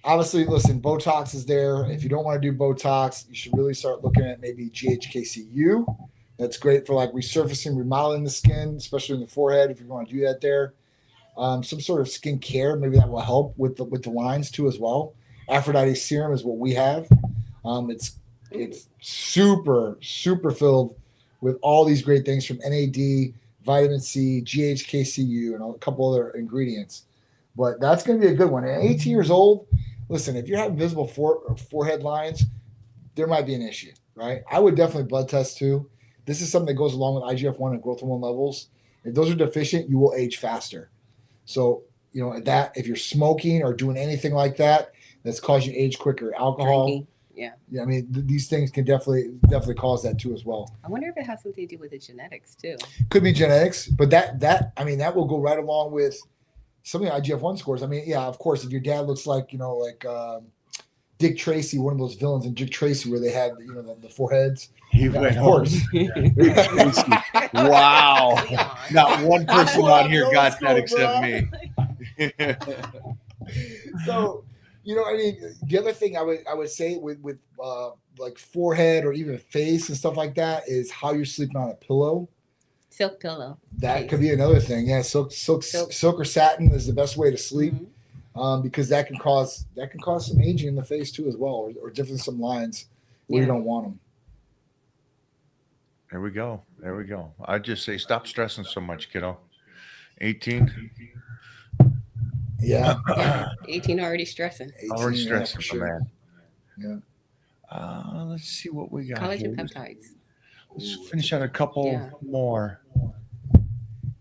obviously, listen, Botox is there. If you don't want to do Botox, you should really start looking at maybe GHKCU. That's great for like resurfacing, remodeling the skin, especially in the forehead if you want to do that there. Some sort of skin care, maybe that will help with the lines too as well. Aphrodite serum is what we have. It's super, super filled with all these great things from NAD, vitamin C, GHKCU, and a couple other ingredients. But that's going to be a good one. At 18 years old, listen, if you're having visible forehead lines, there might be an issue, right? I would definitely blood test too. This is something that goes along with IGF-1 and growth hormone levels. If those are deficient, you will age faster. So, if you're smoking or doing anything like that, that's causing you to age quicker. Alcohol. Drinking. Yeah. These things can definitely cause that too as well. I wonder if it has something to do with the genetics too. Could be genetics, but that will go right along with some of the IGF-1 scores. Of course, if your dad looks like, Dick Tracy, one of those villains in Dick Tracy where they had, the foreheads. Of course. Wow. Not one person out here got that except me. So, the other thing I would say with like forehead or even face and stuff like that is how you're sleeping on a pillow. Silk pillow. That could be another thing. Yeah, silk or satin is the best way to sleep, because that can cause some aging in the face too as well, or different some lines where you don't want them. There we go. I'd just say stop stressing so much, kiddo. 18. Yeah. 18 already stressing. 18, already stressing, for sure. Man. Yeah. Let's see what we got. Collagen peptides. Let's finish out a couple more.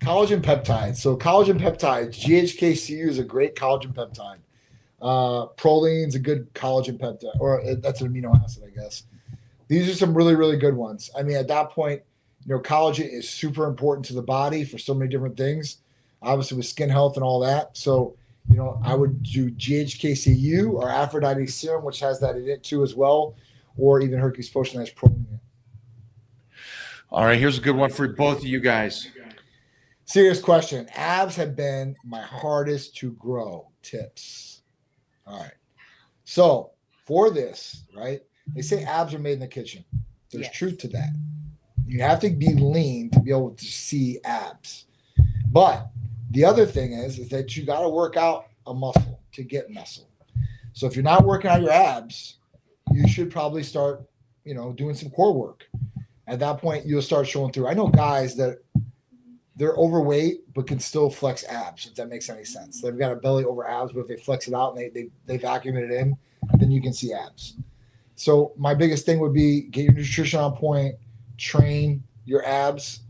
Collagen peptides. So collagen peptides, GHKCU is a great collagen peptide. Proline's a good collagen peptide, or that's an amino acid, I guess. These are some really, really good ones. I mean, at that point, collagen is super important to the body for so many different things, obviously with skin health and all that. So, I would do GHKCU or Aphrodite serum, which has that in it too as well, or even Hercules Potion that has proline in it. All right, here's a good one for both of you guys. Serious question. Abs have been my hardest to grow. Tips. All right. So for this, right, they say abs are made in the kitchen. There's truth to that. You have to be lean to be able to see abs. But the other thing is that you got to work out a muscle to get muscle. So if you're not working out your abs, you should probably start, doing some core work. At that point, you'll start showing through. I know guys that they're overweight but can still flex abs, if that makes any sense. They've got a belly over abs, but if they flex it out and they vacuum it in, then you can see abs. So my biggest thing would be get your nutrition on point, train your abs,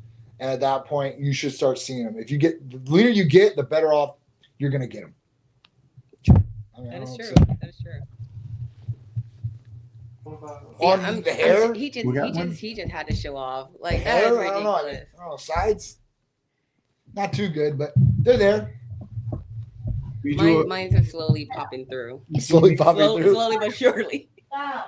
and at that point, you should start seeing them. If you get the leaner you get, the better off you're going to get them. That is true. That is true. On the hair, he just had to show off. Like that hair, is ridiculous. I don't know, sides, not too good, but they're there. Mine's are slowly popping through. Slowly but surely. Wow.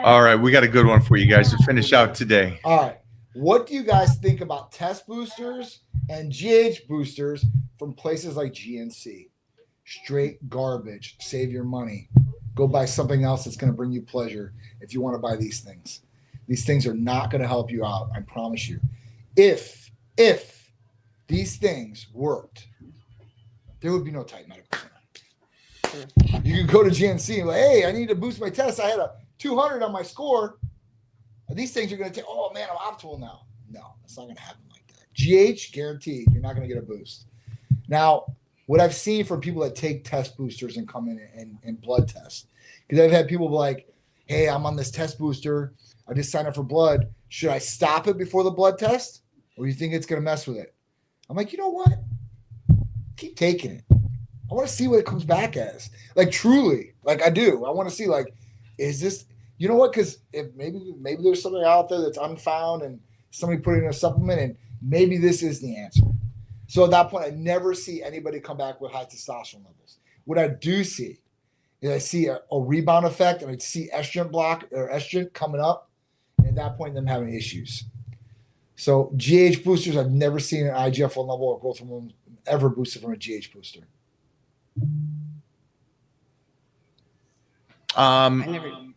All right, we got a good one for you guys to finish out today. All right. What do you guys think about test boosters and GH boosters from places like GNC? Straight garbage. Save your money. Go buy something else that's going to bring you pleasure if you want to buy these things. These things are not going to help you out, I promise you. If these things worked, there would be no Titan Medical Center. You can go to GNC and be like, hey, I need to boost my test. I had a 200 on my score. These things are going to take, oh man, I'm optimal now. No, it's not going to happen like that. GH, guaranteed, you're not going to get a boost. Now, what I've seen from people that take test boosters and come in and blood test, because I've had people be like, hey, I'm on this test booster. I just signed up for blood. Should I stop it before the blood test? Or do you think it's going to mess with it? I'm like, you know what? Keep taking it. I want to see what it comes back as. Like, truly, like I do. I want to see, like, is this, you know what? Because if maybe there's something out there that's unfound and somebody put in a supplement and maybe this is the answer. So at that point, I never see anybody come back with high testosterone levels. What I do see is I see a rebound effect and I see estrogen coming up. And at that point, them having issues. So GH boosters, I've never seen an IGF-1 level or growth hormone ever boosted from a GH booster.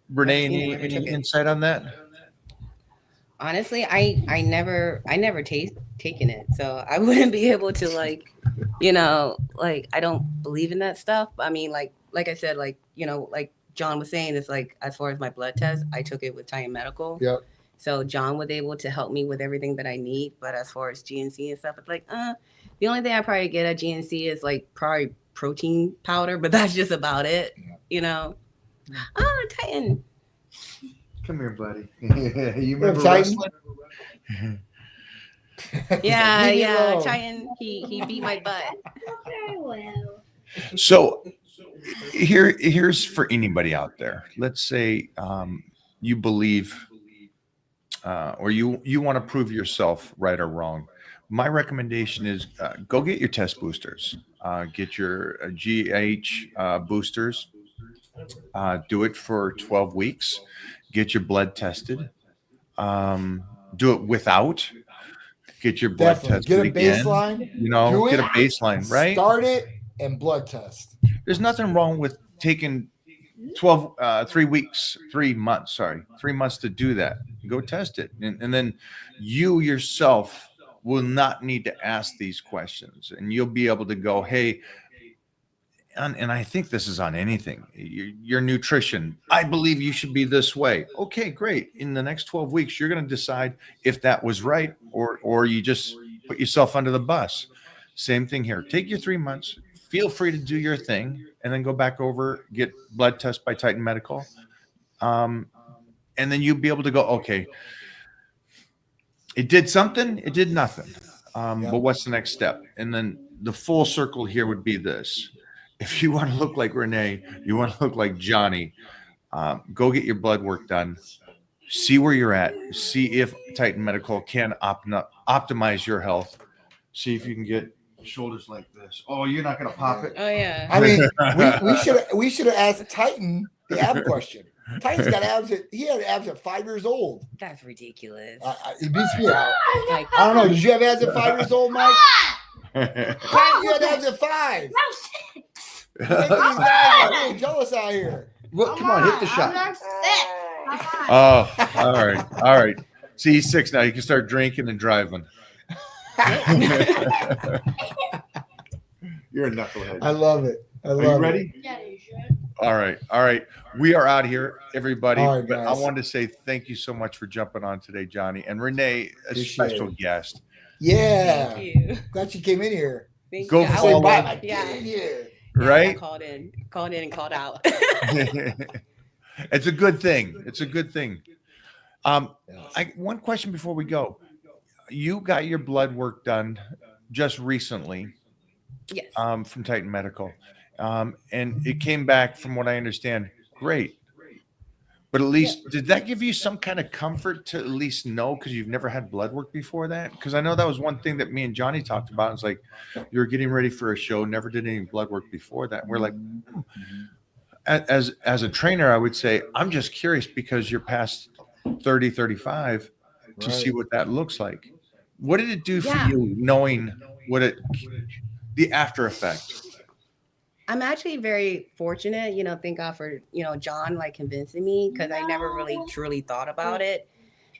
Renee, any insight on that? Honestly, I never taken it, so I wouldn't be able to like I don't believe in that stuff. I mean, like I said, like John was saying, it's like as far as my blood test, I took it with Titan Medical. Yep. So John was able to help me with everything that I need, but as far as GNC and stuff, it's like the only thing I probably get at GNC is like probably protein powder, but that's just about it. Yeah. Titan. Come here, buddy. You remember Titan? wrestling? Yeah. Titan, he beat my butt. Okay, well. So here's for anybody out there. Let's say you believe or you want to prove yourself right or wrong. My recommendation is go get your test boosters. Get your GH boosters. Do it for 12 weeks. Get your blood tested. Do it without. Get your blood tested. Get a again. baseline. Get a baseline, right? Start it and blood test. There's nothing wrong with taking 3 weeks, 3 months, 3 months to do that. Go test it. And then you yourself will not need to ask these questions. And you'll be able to go, hey, and I think this is on anything. Your nutrition, I believe you should be this way. Okay, great. In the next 12 weeks, you're going to decide if that was right or you just put yourself under the bus. Same thing here. Take your 3 months. Feel free to do your thing and then go back over, get blood test by Titan Medical. And then you'll be able to go, okay, it did something, it did nothing. Yep. But what's the next step? And then the full circle here would be this. If you want to look like Renee, you want to look like Johnny, go get your blood work done. See where you're at. See if Titan Medical can optimize your health. See if you can get shoulders like this. Oh, you're not going to pop it? Oh yeah. I mean, we should have asked Titan the ab question. Titan's got abs. He had abs at 5 years old. That's ridiculous. It beats me out. Like, I don't know. Did you have abs at 5 years old, Mike? Titan, you had abs at 5. These guys are really jealous out here. Well, come on, hit the shot. I'm not sick. Oh, all right. See, he's 6 now. You can start drinking and driving. You're a knucklehead. I love it. I love Are you it. ready? Yeah, you should. All right. We are out here, everybody. All right, but I guys. wanted to say thank you so much for jumping on today, Johnny. And Renee, a Appreciate special it. guest. Yeah. thank you. Glad you came in here. Thank Go you. for I Say all was- bye. of Like, Yeah. get in here. Right? I called in and called out. It's a good thing. It's a good thing. One question before we go. You got your blood work done just recently Yes. from Titan Medical. And it came back, from what I understand, great. But at least, did that give you some kind of comfort to at least know, because you've never had blood work before that? Because I know that was one thing that me and Johnny talked about. It's like, you were getting ready for a show, never did any blood work before that. And we're like, as a trainer, I would say, I'm just curious because you're past 30, 35 to see what that looks like. What did it do for Yeah. you knowing the after effect? I'm actually very fortunate, thank God for, John like convincing me, because I never really truly thought about it.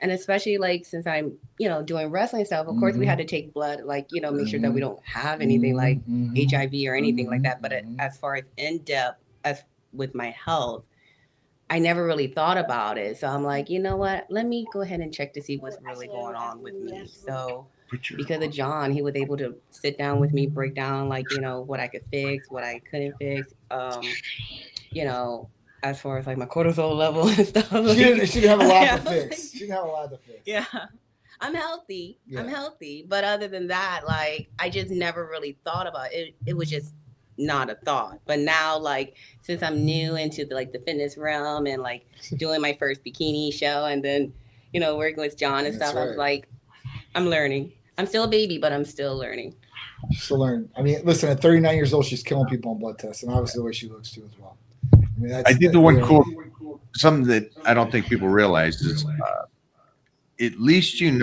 And especially like since I'm, doing wrestling stuff, of course we had to take blood, like, make sure that we don't have anything like HIV or anything like that. But as far as in depth as with my health, I never really thought about it. So I'm like, you know what? Let me go ahead and check to see what's really going on with me. So because of John, he was able to sit down with me, break down like, what I could fix, what I couldn't fix. As far as like my cortisol level and stuff. She didn't have a lot to Yeah. fix. She didn't have a lot to fix. Yeah. I'm healthy. Yeah. I'm healthy. But other than that, like I just never really thought about it. It was just not a thought. But now, like, since I'm new into the fitness realm and like doing my first bikini show and then, working with John and That's stuff, I was right. like, I'm learning. I'm still a baby, but I'm still learning. Still learn. I mean, listen, at 39 years old, she's killing people on blood tests, and obviously the way she looks too as well. I mean, I think the one cool, something that I don't think people realize is, at least and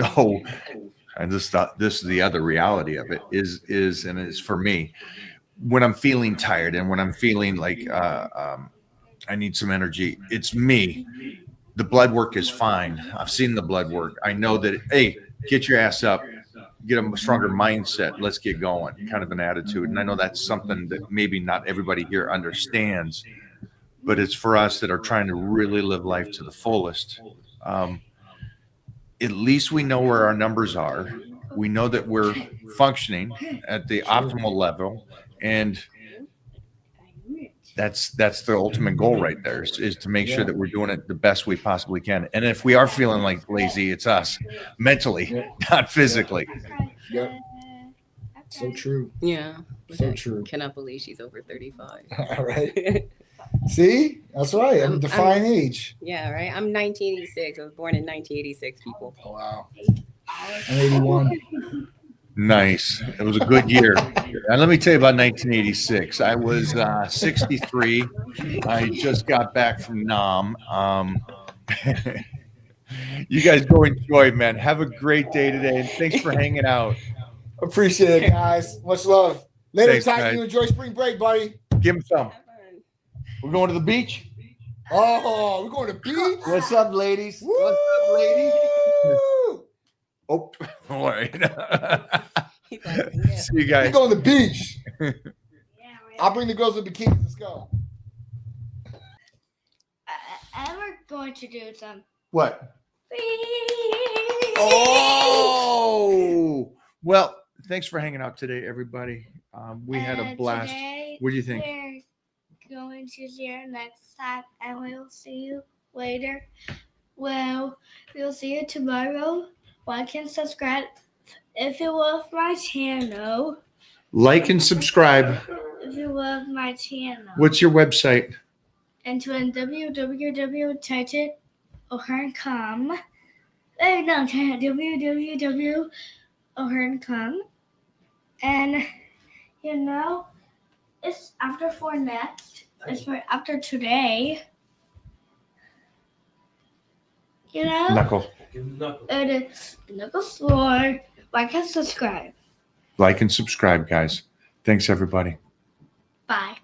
this is the other reality of it is, and it's for me, when I'm feeling tired and when I'm feeling like I need some energy, it's me. The blood work is fine. I've seen the blood work. I know that, hey, get your ass up, get a stronger mindset. Let's get going, kind of an attitude. And I know that's something that maybe not everybody here understands, but it's for us that are trying to really live life to the fullest. At least we know where our numbers are. We know that we're functioning at the optimal level. And that's the ultimate goal right there is to make sure that we're doing it the best we possibly can. And if we are feeling like lazy, it's us mentally, not physically. Yep. So true. Yeah. So true. Cannot believe she's over 35. All right. See, that's right. I'm defying age. Yeah, right. I'm 1986. I was born in 1986, people. Oh, wow. I'm 81. Nice. It was a good year. And let me tell you about 1986. I was 63. I just got back from Nam. You guys go enjoy, man. Have a great day today. And thanks for hanging out. Appreciate it, guys. Much love. Later, Thanks, Titan. guys. You enjoy spring break, buddy. Give him some. We're going to the beach. Oh, we're going to beach. What's up, ladies? Woo! What's up, ladies? Oh, all right. He's like, yeah. See you We're guys. going to the beach. Yeah, I'll bring the girls with bikinis. Let's go. we're going to do some. What? Oh, well, thanks for hanging out today, everybody. We had a blast. Today What do you think? we're going to see you next time, and we'll see you later. Well, we'll see you tomorrow. Like and subscribe If you love my channel, Like and subscribe. if you love my channel, What's your website? enter in www.titan.com. No, www.o'hearn.com. And you know, it's after 4 next. It's for after today. You know, Knuckle. it is Knuckle 4. Like and subscribe. Like and subscribe, guys. Thanks, everybody. Bye.